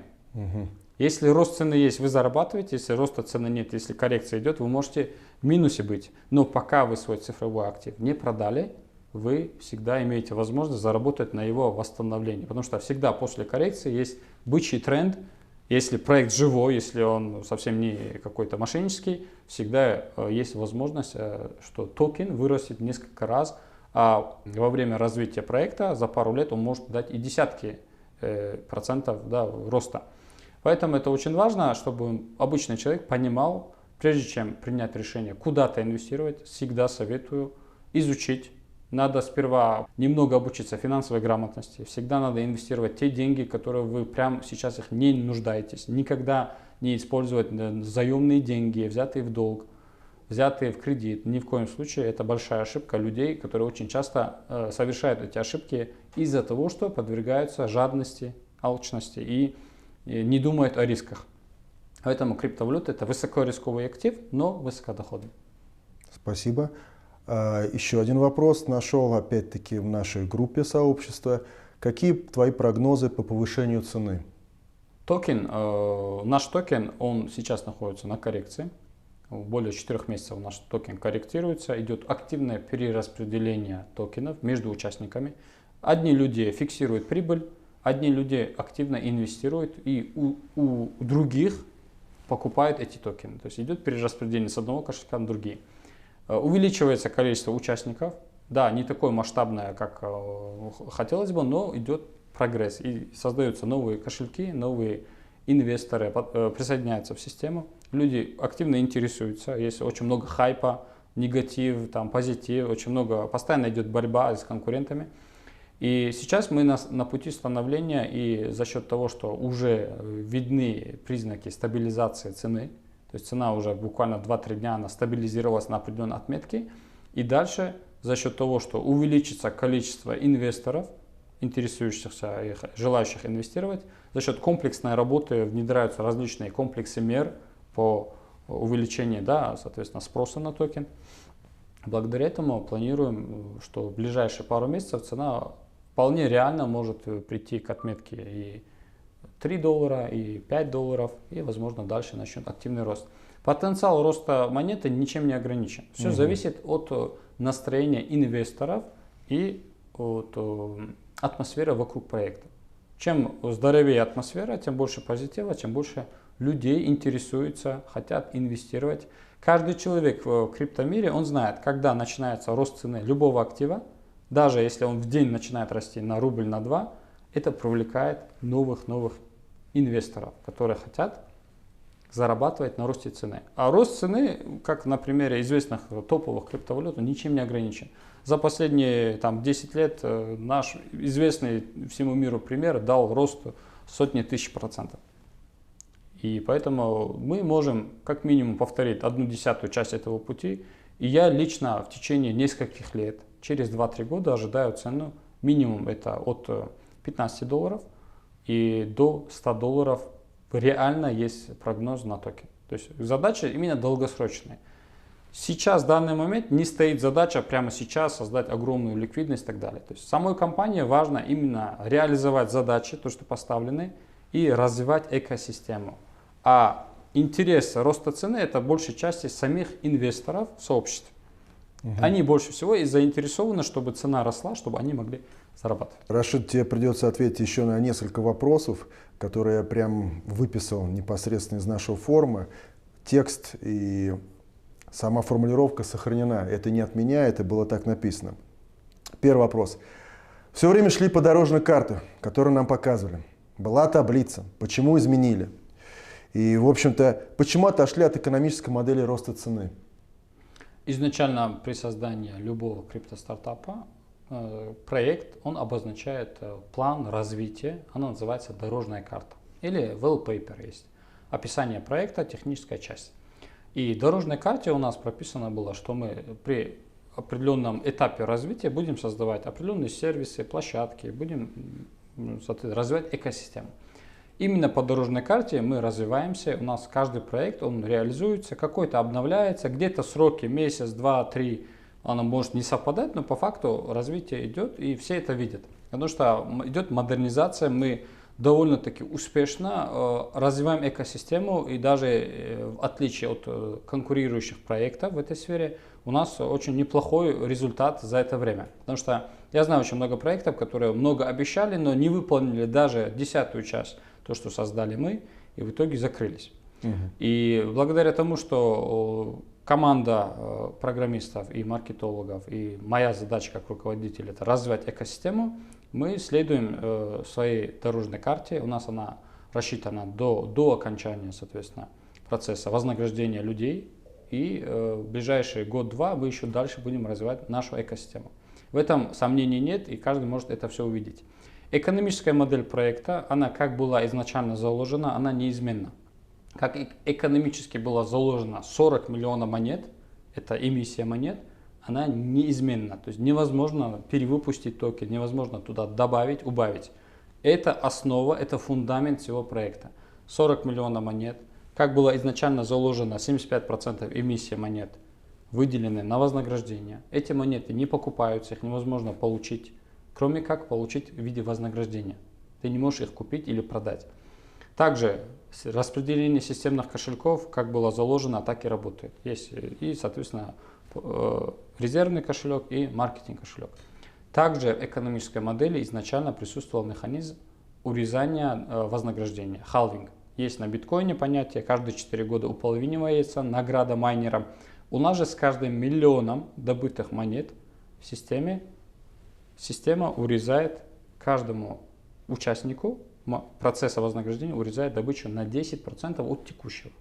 Если рост цены есть, вы зарабатываете. Если роста цены нет, если коррекция идет, вы можете в минусе быть. Но пока вы свой цифровой актив не продали, вы всегда имеете возможность заработать на его восстановлении. Потому что всегда после коррекции есть бычий тренд. Если проект живой, если он совсем не какой-то мошеннический, всегда есть возможность, что токен вырастет несколько раз. А во время развития проекта за пару лет он может дать и десятки процентов роста. Поэтому это очень важно, чтобы обычный человек понимал, прежде чем принять решение куда-то инвестировать, всегда советую изучить. Надо сперва немного обучиться финансовой грамотности. Всегда надо инвестировать те деньги, которые вы прямо сейчас их не нуждаетесь. Никогда не использовать заемные деньги, взятые в долг, взятые в кредит. Ни в коем случае. Это большая ошибка людей, которые очень часто совершают эти ошибки из-за того, что подвергаются жадности, алчности и не думают о рисках. Поэтому криптовалюта — это высокорисковый актив, но высокодоходный. Спасибо. Еще один вопрос нашел, опять-таки, в нашей группе сообщества. Какие твои прогнозы по повышению цены? Наш токен, он сейчас находится на коррекции. Более 4 месяцев наш токен корректируется. Идет активное перераспределение токенов между участниками. Одни люди фиксируют прибыль, одни люди активно инвестируют, и у других покупают эти токены. То есть идет перераспределение с одного кошелька на другие. Увеличивается количество участников. Да, не такое масштабное, как хотелось бы, но идет прогресс. И создаются новые кошельки, новые инвесторы присоединяются в систему. Люди активно интересуются. Есть очень много хайпа, негатив, там, позитив. Очень много, постоянно идет борьба с конкурентами. И сейчас мы на пути становления, и за счет того, что уже видны признаки стабилизации цены, то есть цена уже буквально 2-3 дня она стабилизировалась на определенной отметке. И дальше за счет того, что увеличится количество инвесторов, интересующихся и желающих инвестировать, за счет комплексной работы внедряются различные комплексы мер по увеличению, соответственно, спроса на токен. Благодаря этому планируем, что в ближайшие пару месяцев цена вполне реально может прийти к отметке и $3, и $5, и, возможно, дальше начнет активный рост. Потенциал роста монеты ничем не ограничен. Все зависит от настроения инвесторов и от атмосферы вокруг проекта. Чем здоровее атмосфера, тем больше позитива, тем больше людей интересуются, хотят инвестировать. Каждый человек в криптомире, он знает, когда начинается рост цены любого актива, даже если он в день начинает расти на рубль, на 2, это привлекает новых инвесторов, которые хотят зарабатывать на росте цены. А рост цены, как на примере известных топовых криптовалют, ничем не ограничен. За последние 10 лет наш известный всему миру пример дал рост сотни тысяч %. И поэтому мы можем как минимум повторить 1/10 часть этого пути. И я лично в течение нескольких лет, через 2-3 года ожидаю цену, минимум это от $15, и до $100 реально есть прогноз на токен. То есть задача именно долгосрочная. Сейчас, в данный момент, не стоит задача прямо сейчас создать огромную ликвидность и так далее. То есть самой компании важно именно реализовать задачи, то, что поставлены, и развивать экосистему. А интерес роста цены — это большей части самих инвесторов сообществ. Они больше всего и заинтересованы, чтобы цена росла, чтобы они могли зарабатывать. Рашид, тебе придется ответить еще на несколько вопросов, которые я прям выписал непосредственно из нашего форума. Текст и сама формулировка сохранена. Это не от меня, это было так написано. Первый вопрос. Все время шли по дорожной карте, которую нам показывали. Была таблица. Почему изменили? И, в общем-то, почему отошли от экономической модели роста цены? Изначально при создании любого криптостартапа проект, он обозначает план развития, она называется дорожная карта. Или well paper есть. Описание проекта, техническая часть. И в дорожной карте у нас прописано было, что мы при определенном этапе развития будем создавать определенные сервисы, площадки, будем развивать экосистему. Именно по дорожной карте мы развиваемся, у нас каждый проект, он реализуется, какой-то обновляется, где-то сроки месяц, два, три, оно может не совпадать, но по факту развитие идет и все это видят. Потому что идет модернизация, мы довольно-таки успешно развиваем экосистему, и даже в отличие от конкурирующих проектов в этой сфере, у нас очень неплохой результат за это время. Потому что я знаю очень много проектов, которые много обещали, но не выполнили даже 10-ю часть, то, что создали мы, и в итоге закрылись. И благодаря тому, что команда программистов и маркетологов, и моя задача как руководитель — это развивать экосистему, мы следуем своей дорожной карте. У нас она рассчитана до окончания, соответственно, процесса вознаграждения людей. И в ближайший год-два мы еще дальше будем развивать нашу экосистему. В этом сомнений нет, и каждый может это все увидеть. Экономическая модель проекта, она как была изначально заложена, она неизменна. Как экономически было заложено 40 миллионов монет, это эмиссия монет, она неизменна. То есть невозможно перевыпустить токен, невозможно туда добавить, убавить. Это основа, это фундамент всего проекта. 40 миллионов монет. Как было изначально заложено 75% эмиссии монет, выделены на вознаграждение. Эти монеты не покупаются, их невозможно получить, кроме как получить в виде вознаграждения. Ты не можешь их купить или продать. Также распределение системных кошельков, как было заложено, так и работает. Есть и, соответственно, резервный кошелек и маркетинг кошелек. Также в экономической модели изначально присутствовал механизм урезания вознаграждения, халвинг. Есть на биткоине понятие, каждые 4 года уполовинивается награда майнерам. У нас же с каждым миллионом добытых монет в система урезает каждому участнику процесса вознаграждения, урезает добычу на 10% от текущего.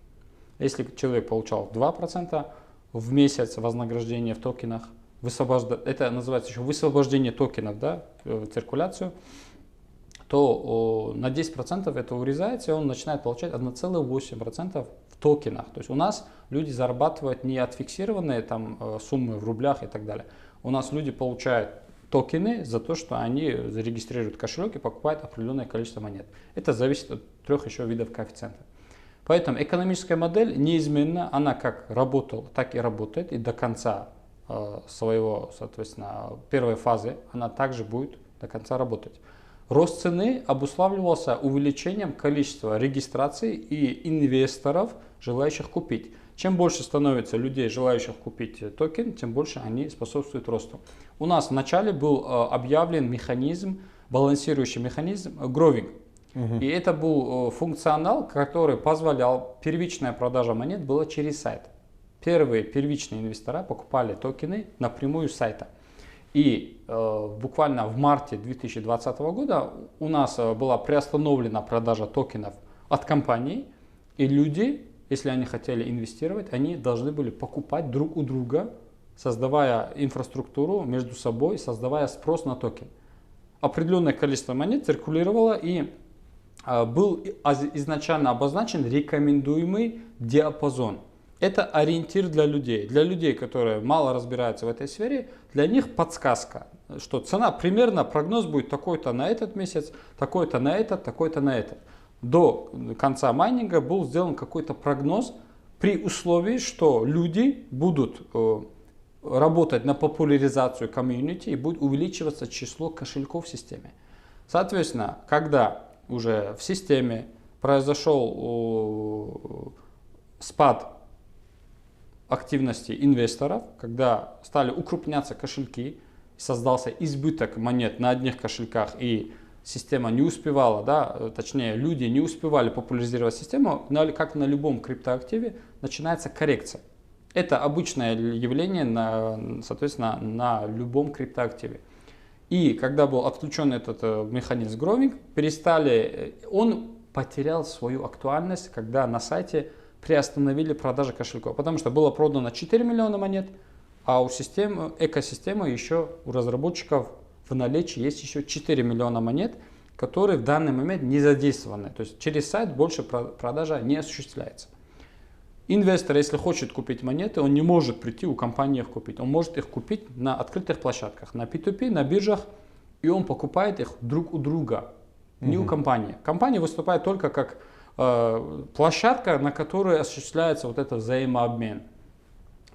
Если человек получал 2% в месяц вознаграждения в токенах, это называется еще высвобождение токенов, да, в циркуляцию, то на 10% это урезается, и он начинает получать 1,8% в токенах. То есть у нас люди зарабатывают не от фиксированной суммы в рублях и так далее. У нас люди получают токены за то, что они зарегистрируют кошелек и покупают определенное количество монет. Это зависит от 3 еще видов коэффициента. Поэтому экономическая модель неизменна, она как работала, так и работает, и до конца своего, соответственно, первой фазы она также будет до конца работать. Рост цены обуславливался увеличением количества регистраций и инвесторов, желающих купить. Чем больше становится людей, желающих купить токен, тем больше они способствуют росту. У нас вначале был объявлен механизм, балансирующий механизм гровинг. И это был функционал, который позволял, первичная продажа монет была через сайт. Первые первичные инвестора покупали токены напрямую с сайта. И буквально в марте 2020 года у нас была приостановлена продажа токенов от компаний, и люди, если они хотели инвестировать, они должны были покупать друг у друга, создавая инфраструктуру между собой, создавая спрос на токен. Определенное количество монет циркулировало, и был изначально обозначен рекомендуемый диапазон. Это ориентир для людей, которые мало разбираются в этой сфере, для них подсказка, что цена примерно, прогноз будет такой-то на этот месяц, такой-то на этот, такой-то на этот. До конца майнинга был сделан какой-то прогноз при условии, что люди будут работать на популяризацию комьюнити и будет увеличиваться число кошельков в системе. Соответственно, когда уже в системе произошел спад активности инвесторов, когда стали укрупняться кошельки, создался избыток монет на одних кошельках и система не успевала, точнее люди не успевали популяризировать систему, как на любом криптоактиве начинается коррекция. Это обычное явление, соответственно, на любом криптоактиве. И когда был отключен этот механизм гровинг, он потерял свою актуальность, когда на сайте приостановили продажи кошельков, потому что было продано 4 миллиона монет, а у экосистемы еще у разработчиков в наличии есть еще 4 миллиона монет, которые в данный момент не задействованы. То есть через сайт больше продажа не осуществляется. Инвестор, если хочет купить монеты, он не может прийти у компании их купить. Он может их купить на открытых площадках, на P2P, на биржах, и он покупает их друг у друга, не у компании. Компания выступает только как площадка, на которой осуществляется вот этот взаимообмен.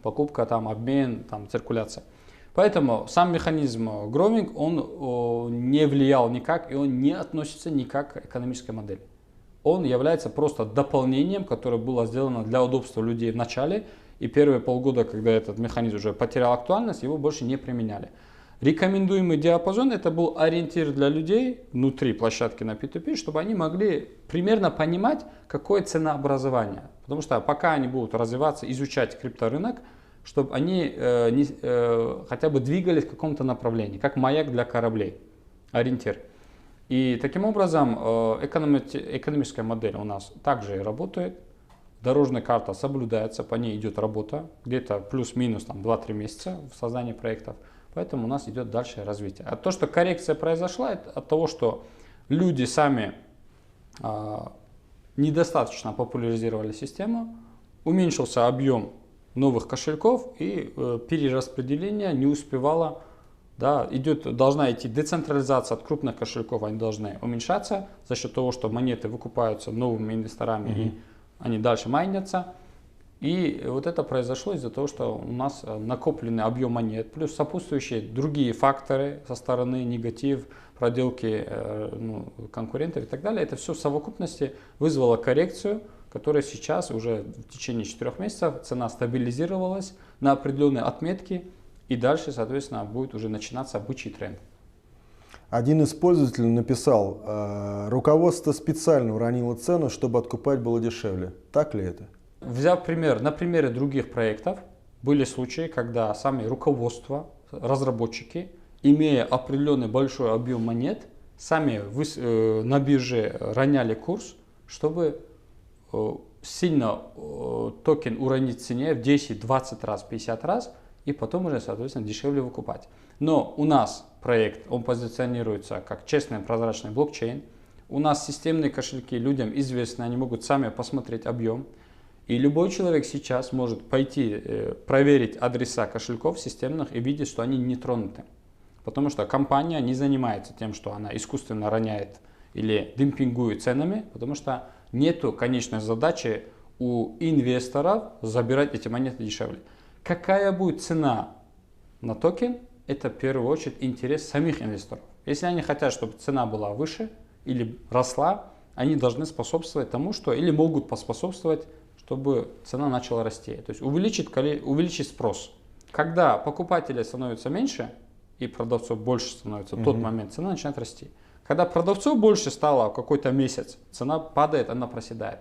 Покупка, обмен, циркуляция. Поэтому сам механизм гровинг, он не влиял никак, и он не относится никак к экономической модели. Он является просто дополнением, которое было сделано для удобства людей в начале, и первые полгода, когда этот механизм уже потерял актуальность, его больше не применяли. Рекомендуемый диапазон — это был ориентир для людей внутри площадки на P2P, чтобы они могли примерно понимать, какое ценообразование. Потому что пока они будут развиваться, изучать крипторынок, чтобы они хотя бы двигались в каком-то направлении, как маяк для кораблей, ориентир. И таким образом экономическая модель у нас также работает. Дорожная карта соблюдается, по ней идет работа, где-то плюс-минус 2-3 месяца в создании проектов. Поэтому у нас идет дальше развитие. А то, что коррекция произошла, это от того, что люди сами недостаточно популяризировали систему, уменьшился объем новых кошельков, и перераспределение не успевало. Должна идти децентрализация от крупных кошельков, они должны уменьшаться за счет того, что монеты выкупаются новыми инвесторами, и они дальше майнятся. И вот это произошло из-за того, что у нас накопленный объем монет, плюс сопутствующие другие факторы со стороны негатив, проделки конкурентов и так далее. Это все в совокупности вызвало коррекцию, которая сейчас уже в течение 4 месяцев цена стабилизировалась на определенной отметке, и дальше, соответственно, будет уже начинаться бычий тренд. Один из пользователей написал: руководство специально уронило цену, чтобы откупать было дешевле. Так ли это? Взяв пример, на примере других проектов, были случаи, когда сами руководства, разработчики, имея определенный большой объем монет, сами на бирже роняли курс, чтобы сильно токен уронить в цене в 10, 20 раз, 50 раз, и потом уже, соответственно, дешевле выкупать. Но у нас проект, он позиционируется как честный прозрачный блокчейн. У нас системные кошельки людям известны, они могут сами посмотреть объем. И любой человек сейчас может пойти проверить адреса кошельков системных и видеть, что они не тронуты. Потому что компания не занимается тем, что она искусственно роняет или демпингует ценами, потому что нету конечной задачи у инвесторов забирать эти монеты дешевле. Какая будет цена на токен, это в первую очередь интерес самих инвесторов. Если они хотят, чтобы цена была выше или росла, они должны способствовать тому, что или могут поспособствовать, чтобы цена начала расти. То есть увеличить спрос. Когда покупателей становится меньше и продавцов больше становится, в тот момент цена начинает расти. Когда продавцов больше стало в какой-то месяц, цена падает, она проседает.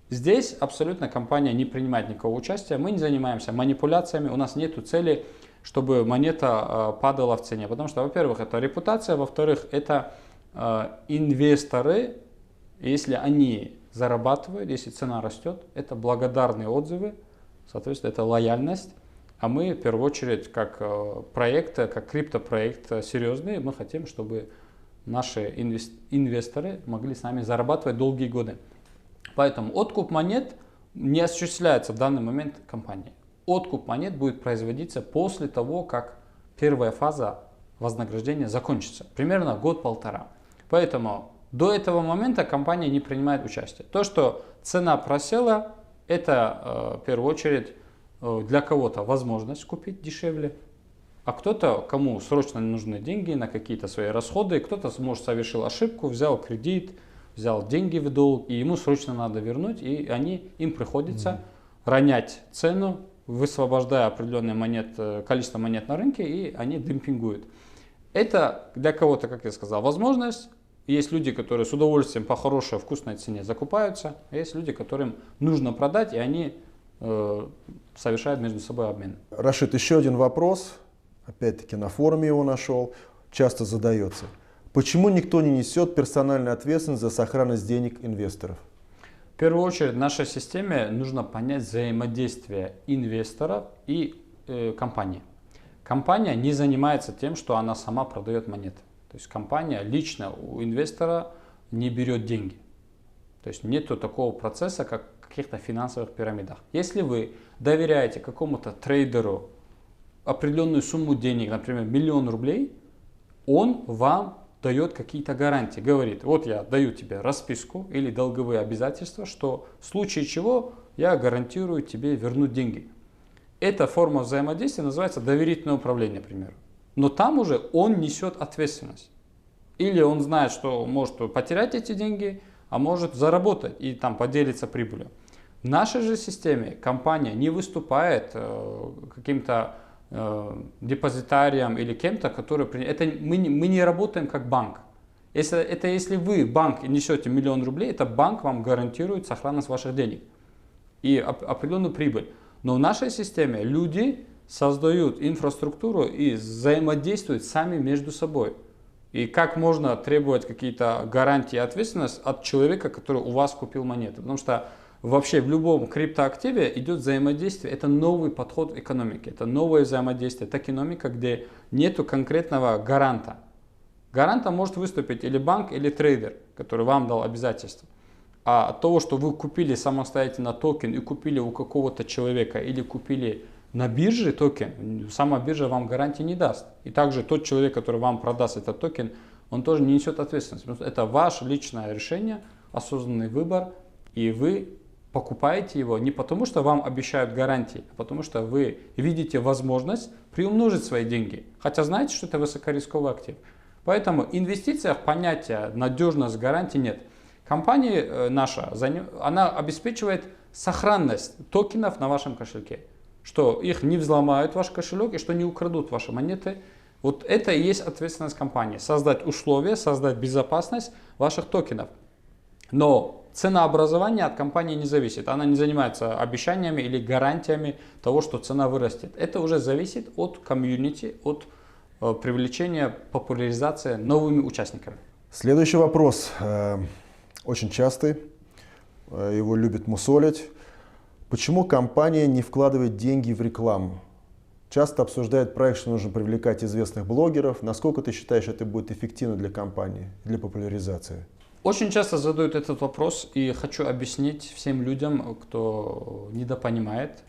Здесь абсолютно компания не принимает никакого участия, мы не занимаемся манипуляциями, у нас нет цели, чтобы монета падала в цене. Потому что, во-первых, это репутация, во-вторых, это инвесторы, если они зарабатывают, если цена растет, это благодарные отзывы, соответственно, это лояльность. А мы, в первую очередь, как проект, как криптопроект серьезный, мы хотим, чтобы наши инвесторы могли с нами зарабатывать долгие годы. Поэтому откуп монет, не осуществляется в данный момент компанией. Откуп монет будет производиться после того, как первая фаза вознаграждения закончится. Примерно год-полтора. Поэтому до этого момента компания не принимает участие. То, что цена просела, это в первую очередь для кого-то возможность купить дешевле, а кто-то, кому срочно нужны деньги на какие-то свои расходы, кто-то, может, совершил ошибку, взял кредит, взял деньги в долг, и ему срочно надо вернуть, и им приходится ронять цену, высвобождая определенное количество монет на рынке, и они демпингуют. Это для кого-то, как я сказал, возможность. Есть люди, которые с удовольствием по хорошей, вкусной цене закупаются, а есть люди, которым нужно продать, и они совершают между собой обмен. Рашид, еще один вопрос, опять-таки на форуме его нашел, часто задается. Почему никто не несет персональную ответственность за сохранность денег инвесторов? В первую очередь в нашей системе нужно понять взаимодействие инвесторов и компании. Компания не занимается тем, что она сама продает монеты. То есть компания лично у инвестора не берет деньги. То есть нет такого процесса, как в каких-то финансовых пирамидах. Если вы доверяете какому-то трейдеру определенную сумму денег, например, 1 000 000 рублей, он вам дает какие-то гарантии. Говорит, вот я даю тебе расписку или долговые обязательства, что в случае чего я гарантирую тебе вернуть деньги. Эта форма взаимодействия называется доверительное управление, например. Но там уже он несет ответственность. Или он знает, что может потерять эти деньги, а может заработать и там поделиться прибылью. В нашей же системе компания не выступает каким-то депозитарием или кем-то, который... мы не работаем как банк. Если вы, банк, несете 1 000 000 рублей, это банк вам гарантирует сохранность ваших денег и определенную прибыль. Но в нашей системе люди создают инфраструктуру и взаимодействуют сами между собой. И как можно требовать какие-то гарантии и ответственность от человека, который у вас купил монеты? Потому что вообще в любом криптоактиве идет взаимодействие. Это новый подход экономики. Это новое взаимодействие. Это экономика, где нету конкретного гаранта. Гарантом может выступить или банк, или трейдер, который вам дал обязательства. А от того, что вы купили самостоятельно токен и купили у какого-то человека или купили на бирже токен, сама биржа вам гарантии не даст. И также тот человек, который вам продаст этот токен, он тоже не несет ответственность. Потому что это ваше личное решение, осознанный выбор, и вы покупаете его не потому, что вам обещают гарантии, а потому что вы видите возможность приумножить свои деньги. Хотя знаете, что это высокорисковый актив. Поэтому в инвестициях понятия надежность, гарантии нет. Компания наша, она обеспечивает сохранность токенов на вашем кошельке. Что их не взломают ваш кошелек и что не украдут ваши монеты. Вот это и есть ответственность компании. Создать условия, создать безопасность ваших токенов. Но ценообразование от компании не зависит. Она не занимается обещаниями или гарантиями того, что цена вырастет. Это уже зависит от комьюнити, от привлечения, популяризации новыми участниками. Следующий вопрос. Очень частый. Его любят мусолить. Почему компания не вкладывает деньги в рекламу? Часто обсуждает проект, что нужно привлекать известных блогеров. Насколько ты считаешь, это будет эффективно для компании, для популяризации? Очень часто задают этот вопрос, и хочу объяснить всем людям, кто недопонимает.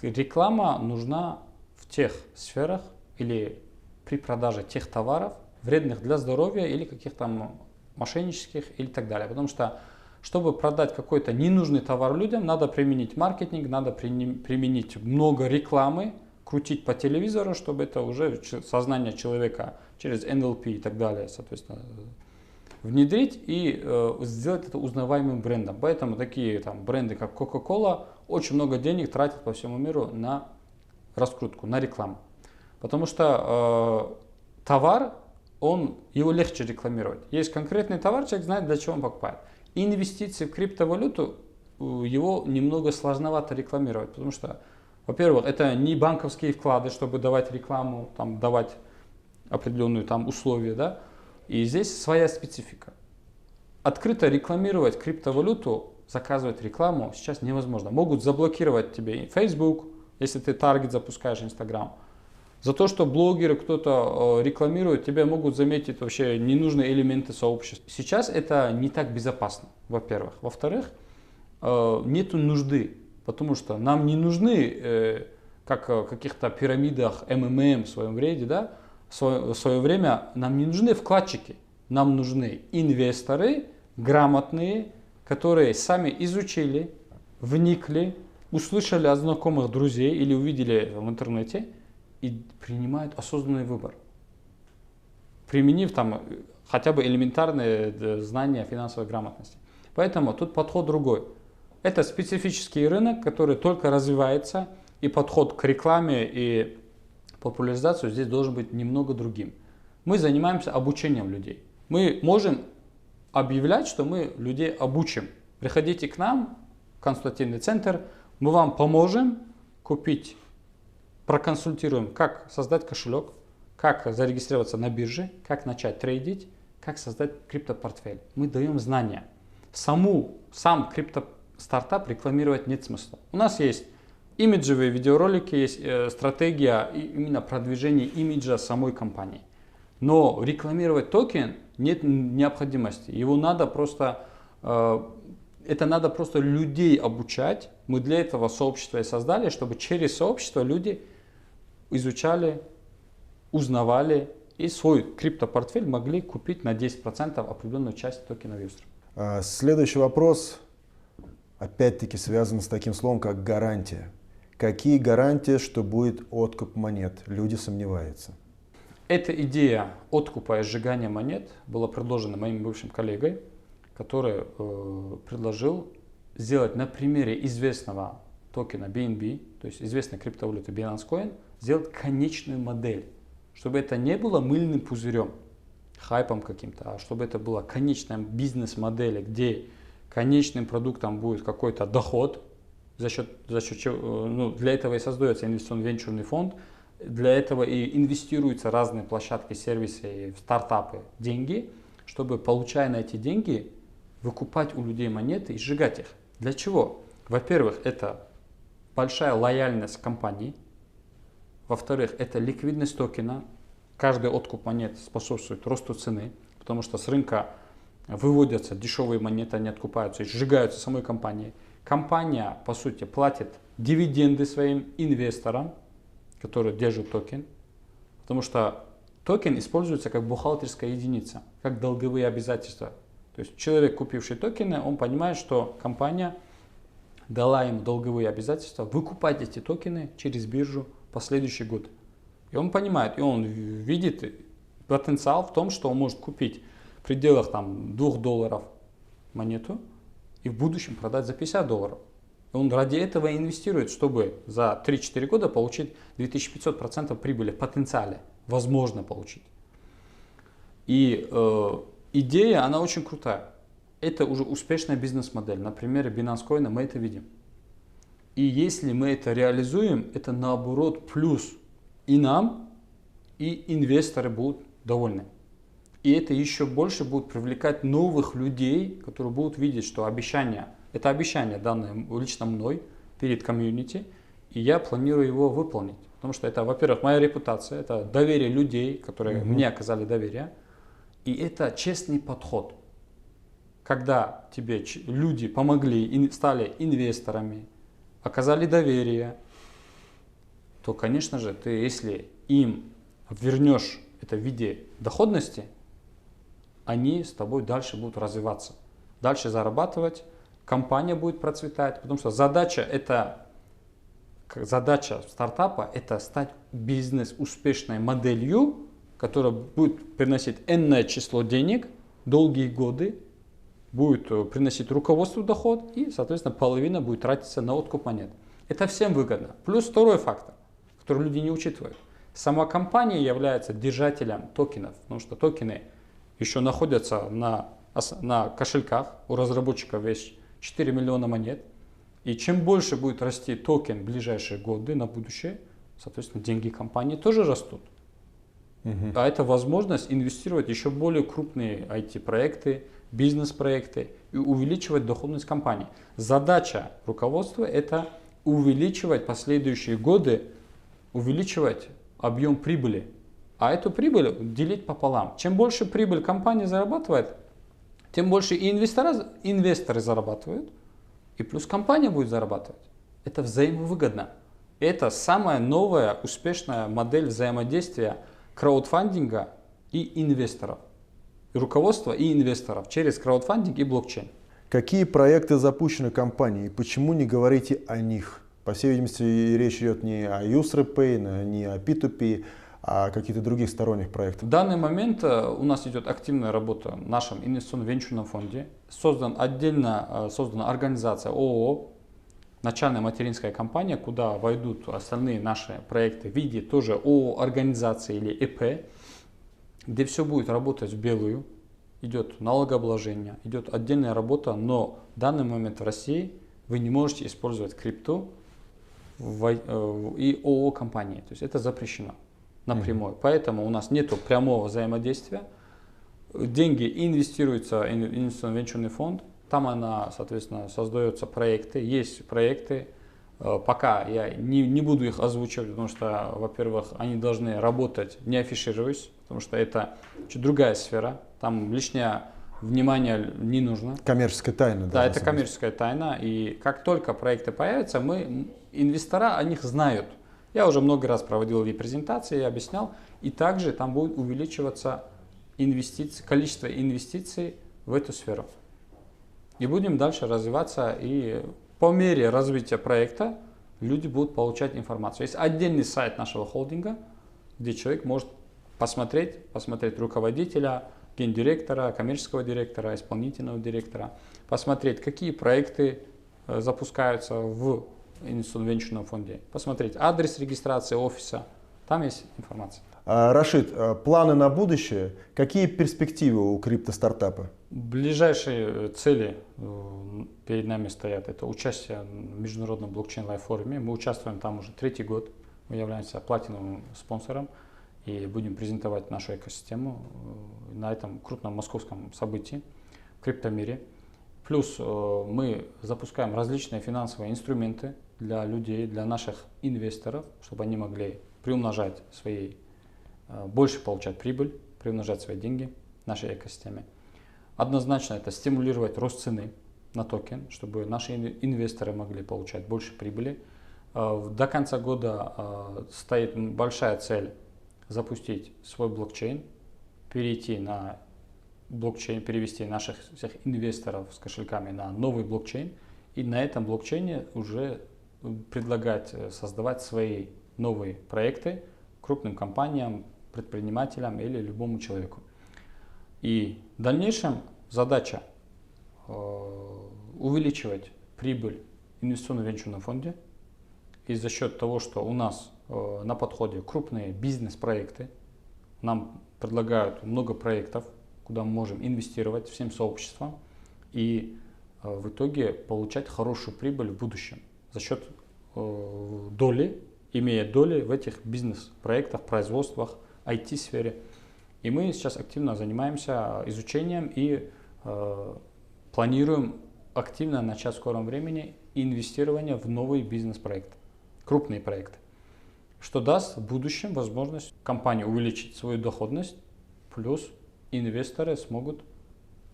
Реклама нужна в тех сферах или при продаже тех товаров, вредных для здоровья или каких-то мошеннических или так далее. Потому что, чтобы продать какой-то ненужный товар людям, надо применить маркетинг, надо применить много рекламы, крутить по телевизору, чтобы это уже сознание человека через НЛП и так далее, соответственно, внедрить и сделать это узнаваемым брендом. Поэтому такие бренды, как Coca-Cola, очень много денег тратят по всему миру на раскрутку, на рекламу. Потому что товар, его легче рекламировать. Есть конкретный товар, человек знает, для чего он покупает. Инвестиции в криптовалюту, его немного сложновато рекламировать, потому что, во-первых, это не банковские вклады, чтобы давать рекламу, давать определенные условия, да? И здесь своя специфика. Открыто рекламировать криптовалюту, заказывать рекламу сейчас невозможно. Могут заблокировать тебе Facebook, если ты таргет запускаешь, Instagram. За то, что блогеры, кто-то рекламирует, тебя могут заметить вообще ненужные элементы сообщества. Сейчас это не так безопасно, во-первых. Во-вторых, нету нужды, потому что нам не нужны, как в каких-то пирамидах МММ в своем времени, да, в свое время нам не нужны вкладчики, нам нужны инвесторы грамотные, которые сами изучили, вникли, услышали от знакомых друзей или увидели в интернете и принимают осознанный выбор, применив там хотя бы элементарные знания финансовой грамотности. Поэтому тут подход другой. Это специфический рынок, который только развивается, и подход к рекламе и популяризации здесь должен быть немного другим. Мы занимаемся обучением людей. Мы можем объявлять, что мы людей обучим. Приходите к нам, в консультативный центр, мы вам поможем купить, проконсультируем, как создать кошелек, как зарегистрироваться на бирже, как начать трейдить, как создать криптопортфель. Мы даем знания. Сам криптостартап рекламировать нет смысла. У нас есть имиджевые видеоролики, есть стратегия именно продвижения имиджа самой компании. Но рекламировать токен нет необходимости. Его надо просто, это надо просто людей обучать. Мы для этого сообщество и создали, чтобы через сообщество люди изучали, узнавали и свой криптопортфель могли купить на 10% определенную часть токенов USR. Следующий вопрос, опять-таки, связан с таким словом, как гарантия. Какие гарантии, что будет откуп монет? Люди сомневаются. Эта идея откупа и сжигания монет была предложена моим бывшим коллегой, который предложил сделать на примере известного токена BNB, то есть известной криптовалюты Binance Coin, сделать конечную модель, чтобы это не было мыльным пузырем, хайпом каким-то, а чтобы это была конечная бизнес-модель, где конечным продуктом будет какой-то доход, за счет чего, для этого и создается инвестиционно-венчурный фонд, для этого и инвестируются разные площадки, сервисы, стартапы, деньги, чтобы, получая на эти деньги, выкупать у людей монеты и сжигать их. Для чего? Во-первых, это большая лояльность компании. Во-вторых, это ликвидность токена. Каждый откуп монет способствует росту цены, потому что с рынка выводятся дешевые монеты, они откупаются и сжигаются самой компанией. Компания, по сути, платит дивиденды своим инвесторам, которые держат токен, потому что токен используется как бухгалтерская единица, как долговые обязательства. То есть человек, купивший токены, он понимает, что компания дала ему долговые обязательства выкупать эти токены через биржу в последующий год. И он понимает, и он видит потенциал в том, что он может купить в пределах там, $2 монету и в будущем продать за $50. И он ради этого инвестирует, чтобы за 3-4 года получить 2500% прибыли в потенциале. Возможно получить. И идея, она очень крутая. Это уже успешная бизнес-модель. На примере Binance Coin мы это видим. И если мы это реализуем, это наоборот плюс и нам, и инвесторы будут довольны. И это еще больше будет привлекать новых людей, которые будут видеть, что это обещание, данное лично мной перед комьюнити, и я планирую его выполнить. Потому что это, во-первых, моя репутация, это доверие людей, которые мне оказали доверие, и это честный подход. Когда тебе люди помогли, стали инвесторами, оказали доверие, то, конечно же, ты, если им вернешь это в виде доходности, они с тобой дальше будут развиваться, дальше зарабатывать, компания будет процветать, потому что задача стартапа – это стать бизнес-успешной моделью, которая будет приносить энное число денег, долгие годы, будет приносить руководству доход и, соответственно, половина будет тратиться на откуп монет. Это всем выгодно. Плюс второй фактор, который люди не учитывают. Сама компания является держателем токенов, потому что токены еще находятся на кошельках, у разработчиков есть 4 миллиона монет. И чем больше будет расти токен в ближайшие годы на будущее, соответственно, деньги компании тоже растут. А это возможность инвестировать в еще более крупные IT-проекты, бизнес-проекты и увеличивать доходность компании. Задача руководства – это увеличивать последующие годы, увеличивать объем прибыли. А эту прибыль делить пополам. Чем больше прибыль компания зарабатывает, тем больше и инвесторы зарабатывают, и плюс компания будет зарабатывать. Это взаимовыгодно. Это самая новая успешная модель взаимодействия краудфандинга и инвесторов. И руководства и инвесторов через краудфандинг и блокчейн. Какие проекты запущены компанией и почему не говорите о них? По всей видимости, речь идет не о UseRepay, не о P2P, а о каких-то других сторонних проектах. В данный момент у нас идет активная работа в нашем инвестиционно-венчурном фонде. Отдельно создана организация ООО, начальная материнская компания, куда войдут остальные наши проекты в виде тоже ООО организации или ИП, где все будет работать в белую. Идет налогообложение, идет отдельная работа, но в данный момент в России вы не можете использовать крипту и ООО компании. То есть это запрещено напрямую. Поэтому у нас нет прямого взаимодействия. Деньги инвестируются в инвестиционно-венчурный фонд. Там соответственно, создаются проекты. Есть проекты. Пока я не буду их озвучивать, потому что, во-первых, они должны работать, не афишируясь, потому что это чуть другая сфера. Там лишнее внимание не нужно. Коммерческая тайна. Да, это коммерческая тайна. И как только проекты появятся, инвестора о них знают. Я уже много раз проводил и презентации, объяснял. И также там будет увеличиваться количество инвестиций в эту сферу. И будем дальше развиваться. И по мере развития проекта люди будут получать информацию. Есть отдельный сайт нашего холдинга, где человек может посмотреть руководителя, гендиректора, коммерческого директора, исполнительного директора, посмотреть, какие проекты запускаются в инвестиционно-венчурном фонде, посмотреть адрес регистрации офиса, там есть информация. Рашид, планы на будущее, какие перспективы у криптостартапа? Ближайшие цели перед нами стоят. Это участие в международном блокчейн-лайв-форуме. Мы участвуем там уже 3-й год. Мы являемся платиновым спонсором и будем презентовать нашу экосистему на этом крупном московском событии в криптомире. Плюс мы запускаем различные финансовые инструменты для людей, для наших инвесторов, чтобы они могли приумножать больше получать прибыль, приумножать свои деньги в нашей экосистеме. Однозначно это стимулировать рост цены на токен, чтобы наши инвесторы могли получать больше прибыли. До конца года стоит большая цель запустить свой блокчейн, перейти на блокчейн, перевести наших всех инвесторов с кошельками на новый блокчейн и на этом блокчейне уже предлагать создавать свои новые проекты крупным компаниям, предпринимателям или любому человеку. И в дальнейшем задача увеличивать прибыль в инвестиционно-венчурном фонде. И за счет того, что у нас на подходе крупные бизнес-проекты, нам предлагают много проектов, куда мы можем инвестировать всем сообществом и в итоге получать хорошую прибыль в будущем за счет доли, имея доли в этих бизнес-проектах, производствах, IT-сфере. И мы сейчас активно занимаемся изучением и планируем активно начать в скором времени инвестирование в новые бизнес-проекты, крупные проекты, что даст в будущем возможность компании увеличить свою доходность, плюс инвесторы смогут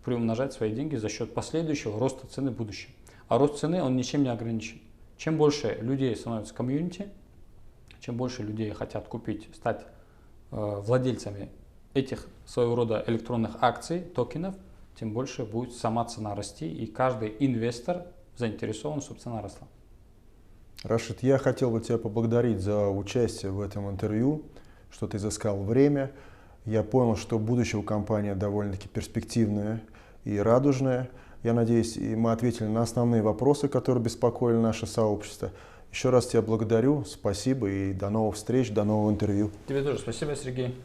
приумножать свои деньги за счет последующего роста цены в будущем. А рост цены он ничем не ограничен. Чем больше людей становится в комьюнити, чем больше людей хотят купить, стать владельцами этих своего рода электронных акций, токенов, тем больше будет сама цена расти, и каждый инвестор заинтересован, чтобы цена росла. Рашид, я хотел бы тебя поблагодарить за участие в этом интервью, что ты изыскал время. Я понял, что будущее у компании довольно-таки перспективное и радужное. Я надеюсь, и мы ответили на основные вопросы, которые беспокоили наше сообщество. Еще раз тебя благодарю, спасибо и до новых встреч, до нового интервью. Тебе тоже спасибо, Сергей.